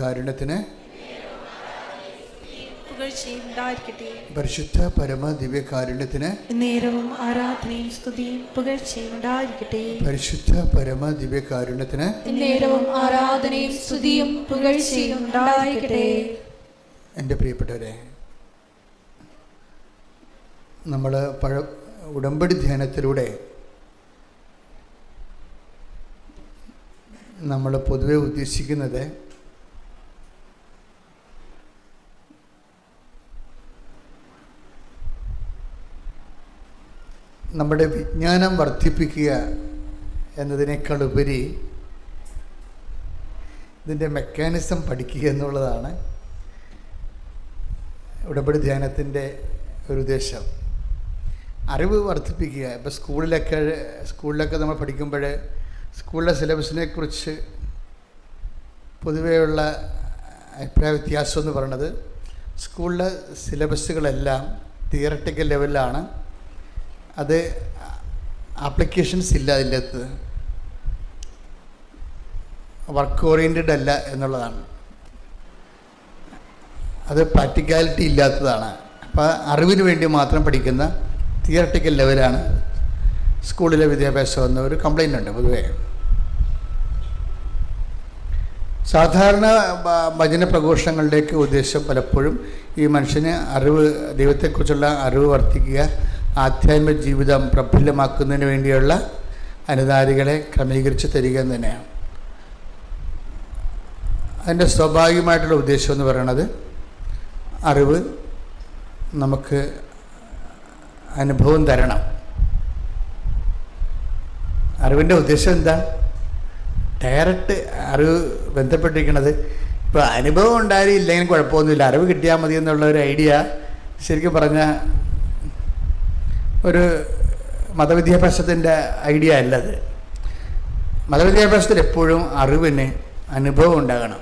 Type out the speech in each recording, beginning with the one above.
ദിവ്യകാരുണ്യത്തിന് പരിശുദ്ധ പരമ ദിവ്യകാരുണ്യത്തിന് നേരവും ആരാധനയും സ്തുതിയും പുകഴ്ചയും ഉണ്ടായിരിക്കട്ടെ. പരിശുദ്ധ പരമ ദിവ്യകാരുണ്യത്തിന് നേരവും ആരാധനയും സ്തുതിയും പുകഴ്ചയും ഉണ്ടായിരിക്കട്ടെ. എൻ്റെ പ്രിയപ്പെട്ടവരെ, നമ്മൾ ഉടമ്പടി ധ്യാനത്തിലൂടെ നമ്മൾ പൊതുവെ ഉദ്ദേശിക്കുന്നത് നമ്മുടെ വിജ്ഞാനം വർദ്ധിപ്പിക്കുക എന്നതിനേക്കാൾ ഉപരി ഇതിൻ്റെ മെക്കാനിസം പഠിക്കുക എന്നുള്ളതാണ് ഉടമ്പടി ധ്യാനത്തിൻ്റെ ഒരു ഉദ്ദേശം. അറിവ് വർദ്ധിപ്പിക്കുക. ഇപ്പോൾ സ്കൂളിലൊക്കെ നമ്മൾ പഠിക്കുമ്പോൾ സ്കൂളിലെ സിലബസിനെ കുറിച്ച് പൊതുവെയുള്ള അഭിപ്രായ വ്യത്യാസം എന്ന് പറയുന്നത് സ്കൂളിലെ സിലബസുകളെല്ലാം തിയറട്ടിക്കൽ ലെവലിലാണ്. അത് ആപ്ലിക്കേഷൻസ് ഇല്ല, അതിൻ്റെ അകത്ത് വർക്ക് ഓറിയൻറ്റഡ് അല്ല എന്നുള്ളതാണ്. അത് പ്രാക്ടിക്കാലിറ്റി ഇല്ലാത്തതാണ്. അപ്പോൾ അറിവിന് വേണ്ടി മാത്രം പഠിക്കുന്ന തിയറട്ടിക്കൽ ലെവലാണ് സ്കൂളിലെ വിദ്യാഭ്യാസം എന്നൊരു കംപ്ലൈൻ്റ് ഉണ്ട് പൊതുവേ. സാധാരണ ഭജന പ്രഘോഷങ്ങളുടെയൊക്കെ ഉദ്ദേശം പലപ്പോഴും ഈ മനുഷ്യന് ദൈവത്തെക്കുറിച്ചുള്ള അറിവ് വർദ്ധിക്കുക, ആധ്യാത്മിക ജീവിതം പ്രഫുല്ലമാക്കുന്നതിന് വേണ്ടിയുള്ള അനുധാരികളെ ക്രമീകരിച്ച് തരിക എന്ന് തന്നെയാണ്. അതിൻ്റെ സ്വാഭാവികമായിട്ടുള്ള ഉദ്ദേശം എന്ന് പറയുന്നത് അറിവ് നമുക്ക് അനുഭവം തരണം. അറിവിൻ്റെ ഉദ്ദേശം എന്താ? ഡയറക്റ്റ് അറിവ് ബന്ധപ്പെട്ടിരിക്കുന്നത് ഇപ്പോൾ അനുഭവം ഉണ്ടായാലും ഇല്ലെങ്കിലും കുഴപ്പമൊന്നുമില്ല, അറിവ് കിട്ടിയാൽ മതി എന്നുള്ള ഒരു ഐഡിയ ശരിക്കും പറഞ്ഞാൽ ഒരു മതവിദ്യാഭ്യാസത്തിൻ്റെ ഐഡിയ അല്ലത്. മതവിദ്യാഭ്യാസത്തിൽ എപ്പോഴും അറിവിന് അനുഭവം ഉണ്ടാകണം.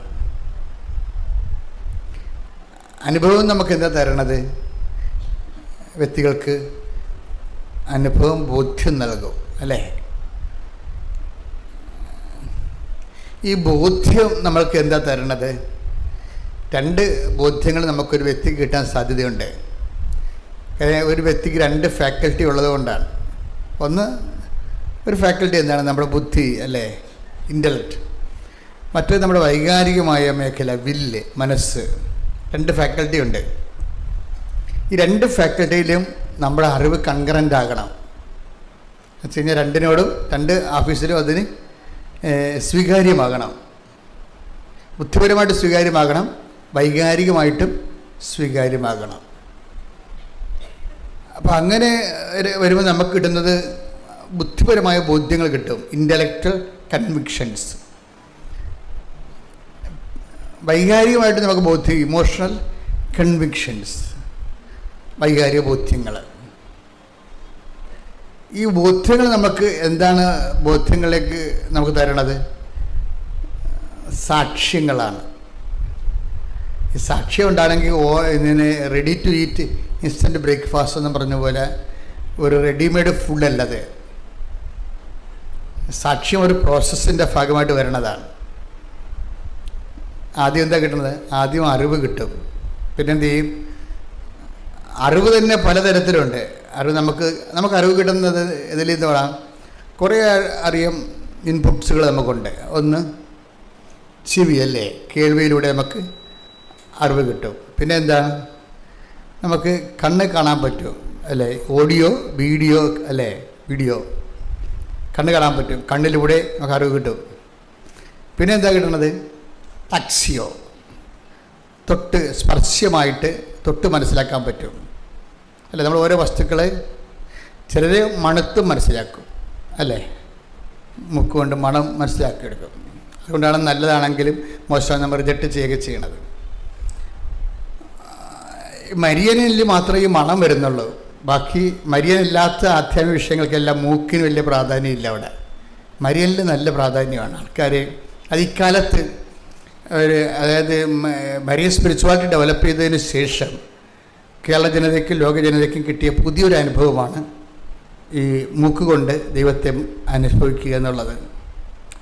അനുഭവം നമുക്ക് എന്താ തരണത്? വ്യക്തികൾക്ക് അനുഭവം ബോധ്യം നൽകും, അല്ലേ? ഈ ബോധ്യം നമ്മൾക്ക് എന്താ തരണത്? രണ്ട് ബോധ്യങ്ങൾ നമുക്കൊരു വ്യക്തിക്ക് കിട്ടാൻ സാധ്യതയുണ്ട്. ഒരു വ്യക്തിക്ക് രണ്ട് ഫാക്കൽറ്റി ഉള്ളതുകൊണ്ടാണ്. ഒന്ന്, ഒരു ഫാക്കൽറ്റി എന്താണ്? നമ്മുടെ ബുദ്ധി, അല്ലേ, ഇൻ്റലക്റ്റ്. മറ്റൊരു നമ്മുടെ വൈകാരികമായ മേഖല, വില്ല്, മനസ്സ്. രണ്ട് ഫാക്കൽറ്റി ഉണ്ട്. ഈ രണ്ട് ഫാക്കൽറ്റിയിലും നമ്മുടെ അറിവ് കൺകറൻ്റ് ആകണം. എന്ന് വെച്ച് കഴിഞ്ഞാൽ രണ്ടിനോടും, രണ്ട് ഓഫീസിലും അതിന് സ്വീകാര്യമാകണം. ബുദ്ധിപരമായിട്ട് സ്വീകാര്യമാകണം, വൈകാരികമായിട്ടും സ്വീകാര്യമാകണം. അപ്പോൾ അങ്ങനെ വരുമ്പോൾ നമുക്ക് കിട്ടുന്നത് ബുദ്ധിപരമായ ബോധ്യങ്ങൾ കിട്ടും, ഇൻ്റലക്ച്വൽ കൺവിക്ഷൻസ്. വൈകാരികമായിട്ട് നമുക്ക് ബോധ്യം, ഇമോഷണൽ കൺവിക്ഷൻസ്, വൈകാരിക ബോധ്യങ്ങൾ. ഈ ബോധ്യങ്ങൾ നമുക്ക് എന്താണ്? ബോധ്യങ്ങളിലേക്ക് നമുക്ക് തരണത് സാക്ഷ്യങ്ങളാണ്. ഈ സാക്ഷ്യം ഉണ്ടാണെങ്കിൽ ഇതിന് ready to eat instant breakfast എന്ന് പറഞ്ഞ പോലെ ഒരു റെഡിമെയ്ഡ് ഫുഡല്ലത്. സാക്ഷ്യം ഒരു പ്രോസസ്സിൻ്റെ ഭാഗമായിട്ട് വരണതാണ്. ആദ്യം എന്താ കിട്ടുന്നത്? ആദ്യം അറിവ് കിട്ടും. പിന്നെന്ത് ചെയ്യും? അറിവ് തന്നെ പലതരത്തിലുണ്ട്. അറിവ് നമുക്ക് അറിവ് കിട്ടുന്നത് ഇതിൽ നിന്ന് പറയാം. കുറേ അറിയാം ഇൻപുട്സുകൾ നമുക്കുണ്ട്. ഒന്ന് ചെവി, അല്ലേ, കേൾവിയിലൂടെ നമുക്ക് അറിവ് കിട്ടും. പിന്നെ എന്താണ്? നമുക്ക് കണ്ണ് കാണാൻ പറ്റും, അല്ലേ, ഓഡിയോ, വീഡിയോ, അല്ലേ, വീഡിയോ കണ്ണ് കാണാൻ പറ്റും, കണ്ണിലൂടെ നമുക്ക് അറിവ് കിട്ടും. പിന്നെ എന്താ കിട്ടുന്നത്? ടക്സിയോ, സ്പർശ്യമായിട്ട് തൊട്ട് മനസ്സിലാക്കാൻ പറ്റും, അല്ലേ. നമ്മൾ ഓരോ വസ്തുക്കളെ ചിലർ മണത്തും മനസ്സിലാക്കും, അല്ലേ, മുക്കുകൊണ്ട് മണം മനസ്സിലാക്കിയെടുക്കും. അതുകൊണ്ടാണ് നല്ലതാണെങ്കിലും മോശം നമ്മൾ റിജക്റ്റ് ചെയ്യുക ചെയ്യണത്. മരിയനിൽ മാത്രമേ ഈ മണം വരുന്നുള്ളൂ. ബാക്കി മരിയനില്ലാത്ത ആധ്യാത്മിക വിഷയങ്ങൾക്കെല്ലാം മൂക്കിന് വലിയ പ്രാധാന്യമില്ല. അവിടെ മരിയനിൽ നല്ല പ്രാധാന്യമാണ്. ആൾക്കാർ അത് ഇക്കാലത്ത് അതായത് മരിയൻ സ്പിരിച്വാലിറ്റി ഡെവലപ്പ് ചെയ്തതിന് ശേഷം കേരള ജനതയ്ക്കും ലോക ജനതയ്ക്കും കിട്ടിയ പുതിയൊരു അനുഭവമാണ് ഈ മൂക്കുകൊണ്ട് ദൈവത്തെ അനുഭവിക്കുക എന്നുള്ളത്.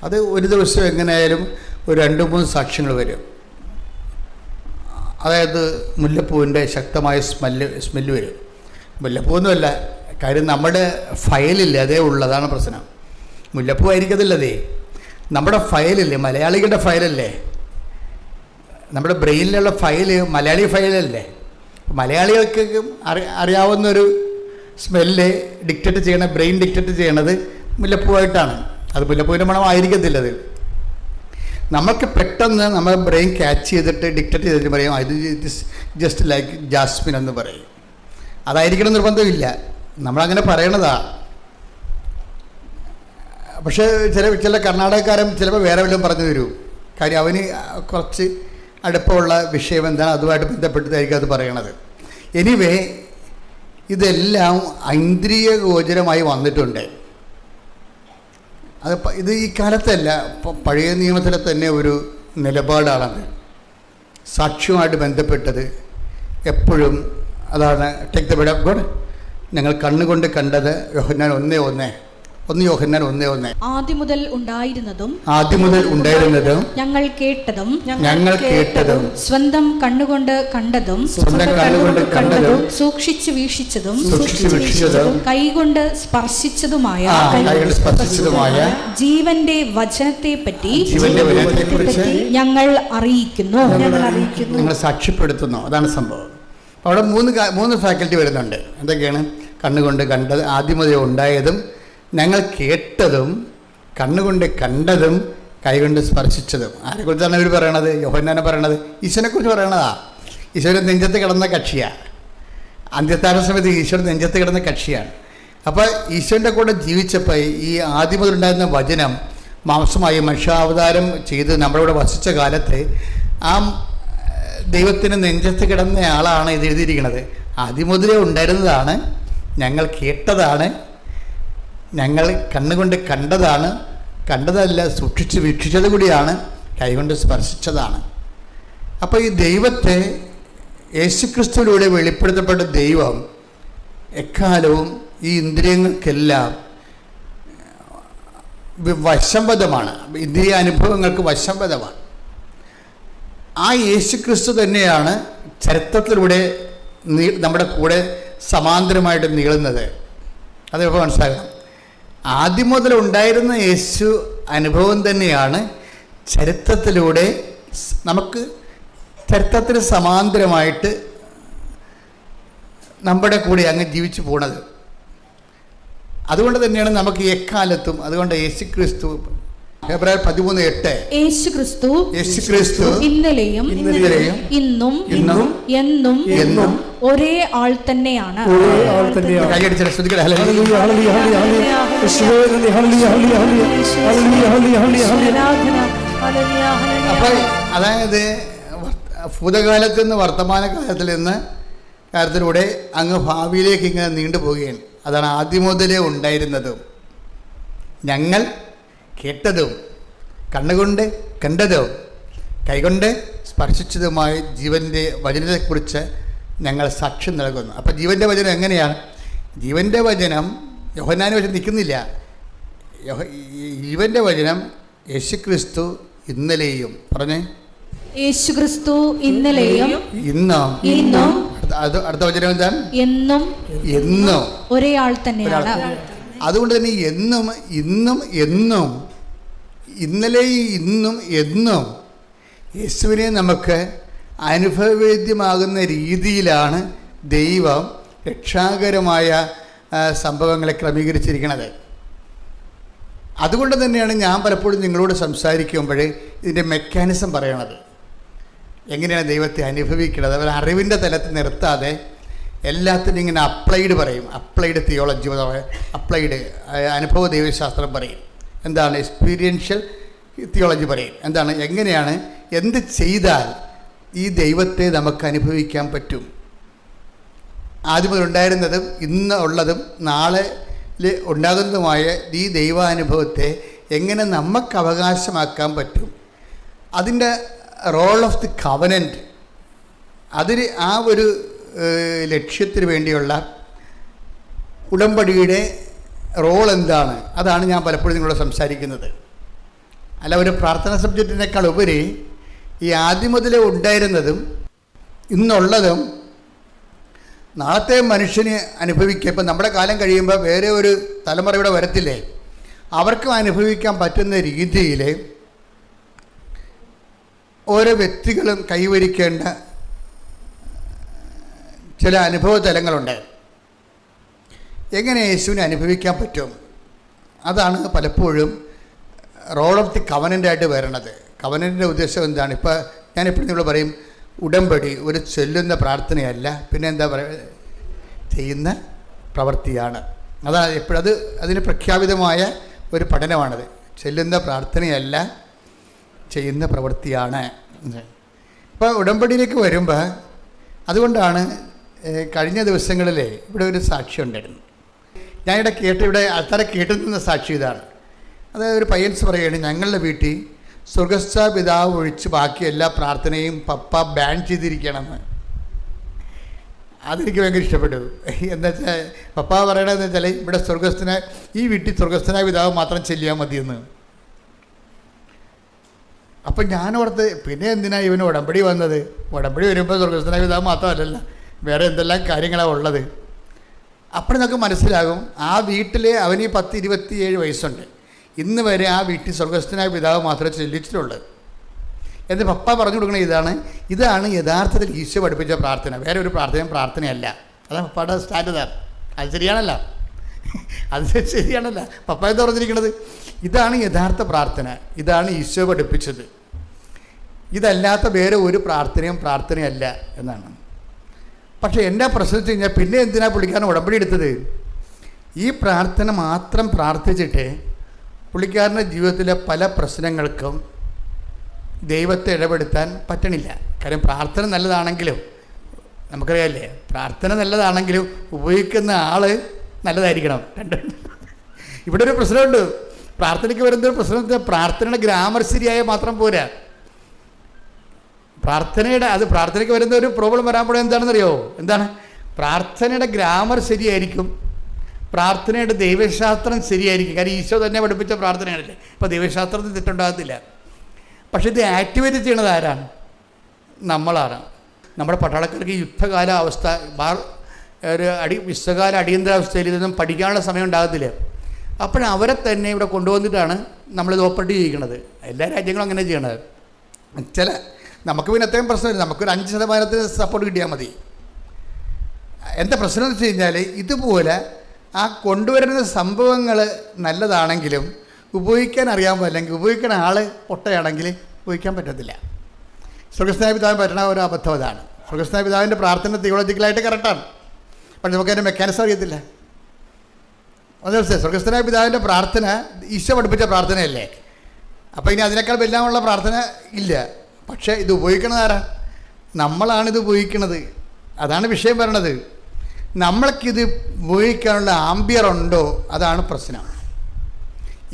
അത് ഒരു ദിവസം എങ്ങനെയായാലും ഒരു 2-3 സാക്ഷ്യങ്ങൾ വരും. അതായത് മുല്ലപ്പൂവിൻ്റെ ശക്തമായ സ്മെല്ല് വരും. മുല്ലപ്പൂവൊന്നുമല്ല, കാര്യം നമ്മുടെ ഫയലില്ലേ അതേ ഉള്ളതാണ് പ്രശ്നം. മുല്ലപ്പൂ ആയിരിക്കത്തില്ലതേ, നമ്മുടെ ഫയലില്ലേ, മലയാളികളുടെ ഫയലല്ലേ, നമ്മുടെ ബ്രെയിനിലുള്ള ഫയല് മലയാളി ഫയലല്ലേ. മലയാളികൾക്ക് അറിയാവുന്നൊരു സ്മെല്ല് ബ്രെയിൻ ഡിക്റ്റേറ്റ് ചെയ്യണത് മുല്ലപ്പൂവായിട്ടാണ്. അത് മുല്ലപ്പൂവിൻ്റെ മണം ആയിരിക്കത്തില്ലത്. നമുക്ക് പെട്ടെന്ന് നമ്മൾ ബ്രെയിൻ ക്യാച്ച് ചെയ്തിട്ട് ഡിക്റ്റേറ്റ് ചെയ്തിട്ട് പറയും ഇത് it is just like jasmine എന്ന് പറയും. അതായിരിക്കണം നിർബന്ധമില്ല, നമ്മളങ്ങനെ പറയണതാ. പക്ഷേ ചില കർണാടകക്കാരൻ ചിലപ്പോൾ വേറെ വല്ലതും പറഞ്ഞു തരൂ. കാര്യം അവന് കുറച്ച് അടുപ്പമുള്ള വിഷയം എന്താണ് അതുമായിട്ട് ബന്ധപ്പെട്ടിട്ടായിരിക്കും അത് പറയണത്. എനിവേ, ഇതെല്ലാം ഐന്ദ്രിയ ഗോചരമായി വന്നിട്ടുണ്ട്. ഇത് ഈ കാലത്തല്ല, പഴയ നിയമത്തിലെ തന്നെ ഒരു നിലപാടാണത്. സാക്ഷ്യവുമായിട്ട് ബന്ധപ്പെട്ടത് എപ്പോഴും അതാണ്. Take the word of God. ഞങ്ങൾ കണ്ണുകൊണ്ട് കണ്ടത് യോഹന്നാൻ 1:1. ആദ്യം മുതൽ ഉണ്ടായിരുന്നതും ഞങ്ങൾ കേട്ടതും സ്വന്തം കണ്ണുകൊണ്ട് കണ്ടതും സൂക്ഷിച്ചു വീക്ഷിച്ചതും കൈകൊണ്ട് സ്പർശിച്ചതുമായ ജീവന്റെ വചനത്തെ പറ്റി ഞങ്ങൾ അറിയിക്കുന്നു. ഞങ്ങൾ സാക്ഷ്യപ്പെടുത്തുന്നു. അതാണ് സംഭവം. അവിടെ മൂന്ന് ഫാക്കൽറ്റി വരുന്നുണ്ട്. എന്തൊക്കെയാണ്? കണ്ണുകൊണ്ട് കണ്ടത്, ആദ്യം മുതലേ ഉണ്ടായതും, ഞങ്ങൾ കേട്ടതും, കണ്ണുകൊണ്ട് കണ്ടതും, കൈകൊണ്ട് സ്പർശിച്ചതും. ആരെക്കുറിച്ചാണ് ഇവർ പറയണത്? യോഹന്നാനെ പറയണത് ഈശോനെക്കുറിച്ച് പറയണതാ. ഈശോയുടെ നെഞ്ചത്ത് കിടന്ന കക്ഷിയാണ്. അന്ത്യത്താഴ സമയത്ത് ഈശോയുടെ നെഞ്ചത്ത് കിടന്ന കക്ഷിയാണ്. അപ്പോൾ ഈശോൻ്റെ കൂടെ ജീവിച്ചപ്പോൾ ഈ ആദ്യം മുതലുണ്ടായിരുന്ന വചനം മാംസമായി മനുഷ്യാവതാരം ചെയ്ത് നമ്മുടെ കൂടെ വസിച്ച കാലത്ത് ആ ദൈവത്തിന് നെഞ്ചത്ത് കിടന്ന ആളാണ് ഇത് എഴുതിയിരിക്കുന്നത്. ആദ്യം മുതലേ ഉണ്ടായിരുന്നതാണ്, ഞങ്ങൾ കേട്ടതാണ്, ഞങ്ങൾ കണ്ണുകൊണ്ട് കണ്ടതാണ്, കണ്ടതല്ല സൂക്ഷിച്ച് വീക്ഷിച്ചത് കൂടിയാണ്, കൈകൊണ്ട് സ്പർശിച്ചതാണ്. അപ്പോൾ ഈ ദൈവത്തെ യേശുക്രിസ്തുവിലൂടെ വെളിപ്പെടുത്തപ്പെട്ട ദൈവം എക്കാലവും ഈ ഇന്ദ്രിയങ്ങൾക്കെല്ലാം വശംവദമാണ്. ഇന്ദ്രിയ അനുഭവങ്ങൾക്ക് വശംവദമാണ്. ആ യേശുക്രിസ്തു തന്നെയാണ് ചരിത്രത്തിലൂടെ നമ്മുടെ കൂടെ സമാന്തരമായിട്ട് നീളുന്നത്. അതിപ്പോൾ മനസ്സിലാക്കണം. ആദ്യം മുതൽ ഉണ്ടായിരുന്ന യേശു അനുഭവം തന്നെയാണ് ചരിത്രത്തിലൂടെ നമുക്ക് ചരിത്രത്തിന് സമാന്തരമായിട്ട് നമ്മുടെ കൂടെ അങ്ങ് ജീവിച്ചു പോണത്. അതുകൊണ്ട് തന്നെയാണ് നമുക്ക് എക്കാലത്തും, അതുകൊണ്ട് യേശുക്രിസ്തു ഹെബ്രായർ 13:8 യേശുക്രിസ്തു ഇന്നലെയും ഇന്നും എന്നും ഒരേ ആൾ തന്നെയാണ്. കൈയടിച്ച് ശ്രദ്ധിക്കട്ടെ. അപ്പോൾ അതായത് ഭൂതകാലത്ത് നിന്ന് വർത്തമാനകാലത്തിൽ നിന്ന് കാര്യത്തിലൂടെ അങ്ങ് ഭാവിയിലേക്ക് ഇങ്ങനെ നീണ്ടുപോവുകയാണ്. അതാണ് ആദ്യം മുതലേ ഉണ്ടായിരുന്നതും, ഞങ്ങൾ കേട്ടതും, കണ്ണുകൊണ്ട് കണ്ടതും, കൈകൊണ്ട് സ്പർശിച്ചതുമായ ജീവൻ്റെ വചനത്തെക്കുറിച്ച് ഞങ്ങൾ സാക്ഷ്യം നൽകുന്നു. അപ്പോൾ ജീവൻ്റെ വചനം എങ്ങനെയാണ്? ജീവൻ്റെ വചനം യോഹന്നാനെ വെച്ച് നിൽക്കുന്നില്ല. ജീവൻ്റെ വചനം യേശുക്രിസ്തു ഇന്നലെയും പറഞ്ഞേ, യേശുക്രിസ്തു ഇന്നലെയും ഇന്നും അടുത്ത വചനം എന്താണ്? എന്നും ഒരേ ആൾ തന്നെയാണ്. അതുകൊണ്ട് തന്നെ എന്നും ഇന്നും എന്നും, ഇന്നലെയും ഇന്നും എന്നും യേശുവിനെ നമുക്ക് അനുഭവവേദ്യമാകുന്ന രീതിയിലാണ് ദൈവം രക്ഷാകരമായ സംഭവങ്ങളെ ക്രമീകരിച്ചിരിക്കുന്നത്. അതുകൊണ്ട് തന്നെയാണ് ഞാൻ പലപ്പോഴും നിങ്ങളോട് സംസാരിക്കുമ്പോഴേ ഇതിൻ്റെ മെക്കാനിസം പറയണത്. എങ്ങനെയാണ് ദൈവത്തെ അനുഭവിക്കുന്നത്? അവർ അറിവിൻ്റെ തലത്തിൽ നിർത്താതെ എല്ലാത്തിനും ഇങ്ങനെ അപ്ലൈഡ് പറയും. അപ്ലൈഡ് തിയോളജി, അപ്ലൈഡ് അനുഭവ ദൈവശാസ്ത്രം പറയും. എന്താണ്? എക്സ്പീരിയൻഷ്യൽ തിയോളജി പറയും. എന്താണ്? എങ്ങനെയാണ്, എന്ത് ചെയ്താൽ ഈ ദൈവത്തെ നമുക്ക് അനുഭവിക്കാൻ പറ്റും? ആദ്യം ഉണ്ടായിരുന്നതും ഇന്ന് ഉള്ളതും നാളെ ഉണ്ടാകുന്നതുമായ ഈ ദൈവാനുഭവത്തെ എങ്ങനെ നമുക്ക് അവകാശമാക്കാൻ പറ്റും? അതിൻ്റെ റോൾ ഓഫ് ദി കവനൻറ്റ്, അതിന് ആ ഒരു ലക്ഷ്യത്തിന് വേണ്ടിയുള്ള ഉടമ്പടിയുടെ റോൾ എന്താണ്? അതാണ് ഞാൻ പലപ്പോഴും നിങ്ങളോട് സംസാരിക്കുന്നത്. അല്ല ഒരു പ്രാർത്ഥന സബ്ജക്റ്റിനേക്കാൾ ഉപരി ഈ ആദ്യം മുതലേ ഉണ്ടായിരുന്നതും ഇന്നുള്ളതും നാളത്തെ മനുഷ്യന് അനുഭവിക്കുക. ഇപ്പം നമ്മുടെ കാലം കഴിയുമ്പോൾ വേറെ ഒരു തലമുറയുടെ വരത്തില്ലേ, അവർക്കും അനുഭവിക്കാൻ പറ്റുന്ന രീതിയിൽ ഓരോ വ്യക്തികളും കൈവരിക്കേണ്ട ചില അനുഭവ തലങ്ങളുണ്ട്. എങ്ങനെ യേശുവിനെ അനുഭവിക്കാൻ പറ്റും? അതാണ് പലപ്പോഴും റോൾ ഓഫ് ദി കവനൻ്റായിട്ട് വരണത്. കവനൻ്റെ ഉദ്ദേശം എന്താണ്? ഇപ്പോൾ ഞാനിപ്പോഴും നിങ്ങൾ പറയും, ഉടമ്പടി ഒരു ചൊല്ലുന്ന പ്രാർത്ഥനയല്ല, പിന്നെ എന്താ പറയുക, ചെയ്യുന്ന പ്രവൃത്തിയാണ്. അതാണ് എപ്പോഴത് അതിന് പ്രഖ്യാപിതമായ ഒരു പഠനമാണത്. ചൊല്ലുന്ന പ്രാർത്ഥനയല്ല, ചെയ്യുന്ന പ്രവൃത്തിയാണ്. ഇപ്പോൾ ഉടമ്പടിയിലേക്ക് വരുമ്പോൾ അതുകൊണ്ടാണ് കഴിഞ്ഞ ദിവസങ്ങളിൽ ഇവിടെ ഒരു സാക്ഷി ഉണ്ടായിരുന്നു. ഞാനിവിടെ ഇവിടെ ആൾക്കാരെ കേട്ടുനിന്ന സാക്ഷി ഇതാണ്. അതായത് ഒരു പയ്യൻസ് പറയുകയാണ്, ഞങ്ങളുടെ വീട്ടിൽ സ്വർഗസ്ഥ പിതാവ് ഒഴിച്ച് ബാക്കി എല്ലാ പ്രാർത്ഥനയും പപ്പ ബാൻ ചെയ്തിരിക്കണമെന്ന്. അതെനിക്ക് ഭയങ്കര ഇഷ്ടപ്പെട്ടു. എന്താ വെച്ചാൽ പപ്പ പറയണതെന്ന് വെച്ചാൽ ഇവിടെ ഈ വീട്ടിൽ സ്വർഗസ്ഥനായ പിതാവ് മാത്രം ചെല്ലിയാൽ മതിയെന്ന്. അപ്പം ഞാനോർത്ത് പിന്നെ എന്തിനാണ് ഇവന് ഉടമ്പടി വന്നത്? ഉടമ്പടി വരുമ്പോൾ സ്വർഗസ്ഥനായ പിതാവ് മാത്രമല്ലല്ലോ, വേറെ എന്തെല്ലാം കാര്യങ്ങളാണ് ഉള്ളത്. അപ്പോൾ നമുക്ക് മനസ്സിലാകും ആ വീട്ടിൽ അവന് 10-27 വയസ്സുണ്ട്. ഇന്ന് വരെ ആ വീട്ടിൽ സ്വർഗസ്ഥനായ പിതാവ് മാത്രമേ ചെല്ലിച്ചിട്ടുള്ളൂ. എന്ന് പപ്പ പറഞ്ഞു കൊടുക്കണത് ഇതാണ് യഥാർത്ഥത്തിൽ ഈശോ പഠിപ്പിച്ച പ്രാർത്ഥന. വേറെ ഒരു പ്രാർത്ഥനയല്ല. അതാണ് പപ്പയുടെ സ്റ്റാൻഡേർഡ്. അത് ശരിയാണല്ലോ, അത് ശരിയാണല്ലോ. പപ്പ എന്താ പറഞ്ഞിരിക്കുന്നത്? ഇതാണ് യഥാർത്ഥ പ്രാർത്ഥന, ഇതാണ് ഈശോ പഠിപ്പിച്ചത്, ഇതല്ലാത്ത വേറെ ഒരു പ്രാർത്ഥനയല്ല എന്നാണ്. പക്ഷേ എൻ്റെ പ്രശ്നം വെച്ച് കഴിഞ്ഞാൽ പിന്നെ എന്തിനാണ് പുള്ളിക്കാരൻ ഉടമ്പടി എടുത്തത്? ഈ പ്രാർത്ഥന മാത്രം പ്രാർത്ഥിച്ചിട്ട് പുള്ളിക്കാരൻ്റെ ജീവിതത്തിലെ പല പ്രശ്നങ്ങൾക്കും ദൈവത്തെ ഇടപെടുത്താൻ പറ്റണില്ല. കാര്യം പ്രാർത്ഥന നല്ലതാണെങ്കിലും, നമുക്കറിയാമല്ലേ, പ്രാർത്ഥന നല്ലതാണെങ്കിലും ഉപയോഗിക്കുന്ന ആൾ നല്ലതായിരിക്കണം. ഇവിടെ ഒരു പ്രശ്നമുണ്ട്. പ്രാർത്ഥനയ്ക്ക് വരുന്നൊരു പ്രശ്നത്തെ പ്രാർത്ഥനയുടെ ഗ്രാമർ ശരിയായ മാത്രം പോരാ. പ്രാർത്ഥനയ്ക്ക് വരുന്ന ഒരു പ്രോബ്ലം വരാൻ എന്താണെന്നറിയോ? എന്താണ്? പ്രാർത്ഥനയുടെ ഗ്രാമർ ശരിയായിരിക്കും, പ്രാർത്ഥനയുടെ ദൈവശാസ്ത്രം ശരിയായിരിക്കും. കാര്യം ഈശോ തന്നെ പഠിപ്പിച്ച പ്രാർത്ഥനയാണല്ലേ. ഇപ്പോൾ ദൈവശാസ്ത്രത്തിൽ തെറ്റുണ്ടാകത്തില്ല. പക്ഷേ ഇത് ആക്ടിവേറ്റ് ചെയ്യണത് ആരാണ്? നമ്മളാണ്. നമ്മുടെ പട്ടാളക്കാർക്ക് യുദ്ധകാല അവസ്ഥ, യുദ്ധകാല അടിയന്തരാവസ്ഥയിൽ ഇതൊന്നും പഠിക്കാനുള്ള സമയം ഉണ്ടാകത്തില്ല. അപ്പോഴവരെ തന്നെ ഇവിടെ കൊണ്ടുവന്നിട്ടാണ് നമ്മളിത് ഓപ്പറേറ്റ് ചെയ്യിക്കുന്നത്. എല്ലാ രാജ്യങ്ങളും അങ്ങനെ ചെയ്യണത്. നമുക്ക് പിന്നെ അത്രയും പ്രശ്നമില്ല, നമുക്കൊരു 5% സപ്പോർട്ട് കിട്ടിയാൽ മതി. എന്താ പ്രശ്നം എന്ന് വെച്ച് കഴിഞ്ഞാൽ ഇതുപോലെ ആ കൊണ്ടുവരുന്ന സംഭവങ്ങൾ നല്ലതാണെങ്കിലും ഉപയോഗിക്കാൻ അറിയാമോ, അല്ലെങ്കിൽ ഉപയോഗിക്കുന്ന ആൾ പൊട്ടയാണെങ്കിൽ ഉപയോഗിക്കാൻ പറ്റത്തില്ല. സ്വർഗസ്ഥനായ പിതാവിന് പറ്റണ ഒരു അബദ്ധം അതാണ്. സ്വർഗസ്ഥനായ പിതാവിൻ്റെ പ്രാർത്ഥന തിയോളജിക്കലായിട്ട് കറക്റ്റാണ്, പക്ഷെ നമുക്കതിൻ്റെ മെക്കാനിസം അറിയത്തില്ല. അത് സ്വർഗസ്ഥനായ പിതാവിൻ്റെ പ്രാർത്ഥന ഈശോ പഠിപ്പിച്ച പ്രാർത്ഥനയല്ലേ. അപ്പോൾ ഇനി അതിനേക്കാൾ വല്ലാമുള്ള പ്രാർത്ഥന ഇല്ല. പക്ഷേ ഇത് ഉപയോഗിക്കണത് ആരാ? നമ്മളാണിത് ഉപയോഗിക്കണത്. അതാണ് വിഷയം പറയണത്. നമ്മൾക്കിത് ഉപയോഗിക്കാനുള്ള ആംബിയർ ഉണ്ടോ? അതാണ് പ്രശ്നം.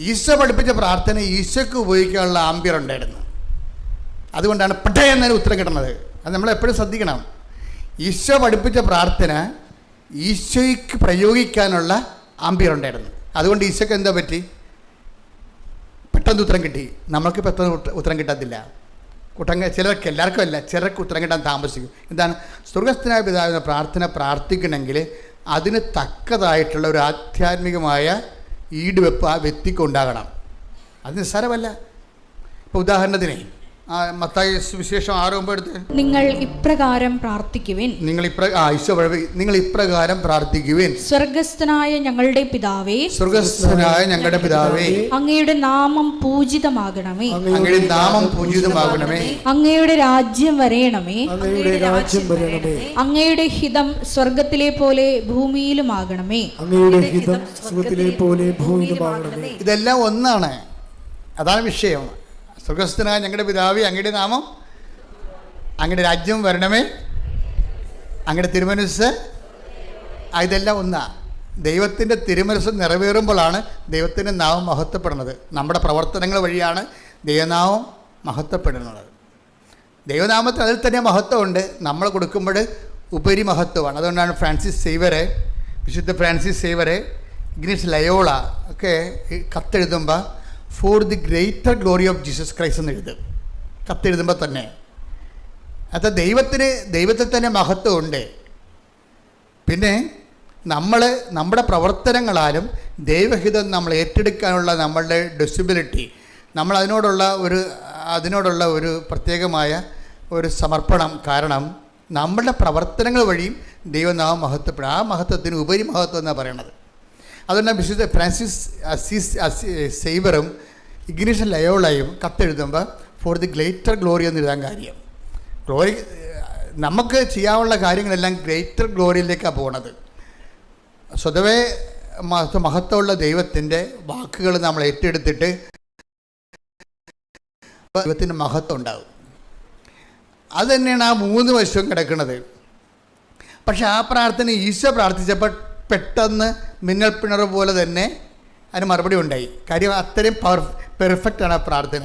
ഈശോ പഠിപ്പിച്ച പ്രാർത്ഥന ഈശോയ്ക്ക് ഉപയോഗിക്കാനുള്ള ആംബിയർ ഉണ്ടായിരുന്നു. അതുകൊണ്ടാണ് പെട്ടേ എന്നതിന് ഉത്തരം കിട്ടുന്നത്. അത് നമ്മളെപ്പോഴും ശ്രദ്ധിക്കണം. ഈശോ പഠിപ്പിച്ച പ്രാർത്ഥന ഈശോയ്ക്ക് പ്രയോഗിക്കാനുള്ള ആംബിയർ ഉണ്ടായിരുന്നു. അതുകൊണ്ട് ഈശോയ്ക്ക് എന്താ പറ്റി? പെട്ടെന്ന് ഉത്തരം കിട്ടി. നമ്മൾക്ക് പെട്ടെന്ന് ഉത്തരം കിട്ടത്തില്ല. ചിലർക്ക്, എല്ലാവർക്കും അല്ല, ചിലർക്ക് ഉത്തരം കിട്ടാൻ താമസിക്കും. എന്താണ്? സ്വർഗസ്ഥനായ പിതാവിനെ പ്രാർത്ഥിക്കണമെങ്കിൽ അതിന് തക്കതായിട്ടുള്ള ഒരു ആധ്യാത്മികമായ ഈടുവെപ്പ് ആ വ്യക്തിക്ക് ഉണ്ടാകണം. അത് നിസ്സാരമല്ല. ഇപ്പോൾ ഉദാഹരണത്തിന് മത്തായി സുവിശേഷം 6:9 എടുത്ത്, നിങ്ങൾ ഇപ്രകാരം പ്രാർത്ഥിക്കുവിൻ, നിങ്ങൾ ഇപ്രകാരം പ്രാർത്ഥിക്കുവിൻ, സ്വർഗസ്ഥനായ ഞങ്ങളുടെ പിതാവേ, അങ്ങയുടെ നാമം പൂജിതമാകണമേ, അങ്ങയുടെ രാജ്യം വരയണമേ, അങ്ങയുടെ ഹിതം സ്വർഗത്തിലെ പോലെ ഭൂമിയിലുമാകണമേ. ഇതെല്ലാം ഒന്നാണ്. അതാണ് വിഷയം. സ്വർഗസ്ഥനായ ഞങ്ങളുടെ പിതാവേ, അങ്ങയുടെ നാമം, അങ്ങയുടെ രാജ്യം വരണമേ, അങ്ങയുടെ തിരുമനസ്സ്, ഇതെല്ലാം ഒന്നാ. ദൈവത്തിൻ്റെ തിരുമനസ്സ് നിറവേറുമ്പോഴാണ് ദൈവത്തിൻ്റെ നാമം മഹത്വപ്പെടുന്നത്. നമ്മുടെ പ്രവർത്തനങ്ങൾ വഴിയാണ് ദൈവനാമം മഹത്വപ്പെടുന്നത്. ദൈവനാമത്തിന് അതിൽ തന്നെ മഹത്വമുണ്ട്. നമ്മൾ കൊടുക്കുമ്പോൾ ഉപരി മഹത്വമാണ്. അതുകൊണ്ടാണ് വിശുദ്ധ ഫ്രാൻസിസ് സേവറെ, ഇഗ്നീഷ്യസ് ലയോള ഒക്കെ കത്തെഴുതുമ്പോൾ for the greater glory of Jesus Christ എന്ന് എഴുതും. കത്തെഴുതുമ്പോൾ തന്നെ അത് ദൈവത്തിൽ തന്നെ മഹത്വമുണ്ട്. പിന്നെ നമ്മുടെ പ്രവർത്തനങ്ങളാലും ദൈവഹിതം നമ്മൾ ഏറ്റെടുക്കാനുള്ള നമ്മളുടെ ഡെസിബിലിറ്റി, നമ്മൾ അതിനോടുള്ള ഒരു പ്രത്യേകമായ ഒരു സമർപ്പണം കാരണം നമ്മളുടെ പ്രവർത്തനങ്ങൾ വഴിയും ദൈവനാമം മഹത്വപ്പെടും. ആ മഹത്വത്തിന് ഉപരി മഹത്വം എന്നാണ് പറയണത്. അതുകൊണ്ട് വിശുദ്ധ ഫ്രാൻസിസ് സേവറും ഇഗ്നേഷ്യസ് ലയോളയും കത്തെഴുതുമ്പോൾ ഫോർ ദി ഗ്രേറ്റർ ഗ്ലോറി എന്ന് എഴുതാൻ കാര്യം, ഗ്ലോറി നമുക്ക് ചെയ്യാനുള്ള കാര്യങ്ങളെല്ലാം ഗ്രേറ്റർ ഗ്ലോറിയിലേക്കാണ് പോകണത്. സ്വതവേ മഹത്വമുള്ള ദൈവത്തിൻ്റെ വാക്കുകൾ നമ്മൾ ഏറ്റെടുത്തിട്ട് ദൈവത്തിൻ്റെ മഹത്വം ഉണ്ടാകും. അത് തന്നെയാണ് ആ 3 വർഷവും കിടക്കുന്നത്. പക്ഷെ ആ പ്രാർത്ഥന ഈശോ പ്രാർത്ഥിച്ചപ്പോൾ പെട്ടെന്ന് മിന്നൽ പിണർ പോലെ തന്നെ അതിന് മറുപടി ഉണ്ടായി. കാര്യം അത്രയും പെർഫെക്റ്റാണ് ആ പ്രാർത്ഥന.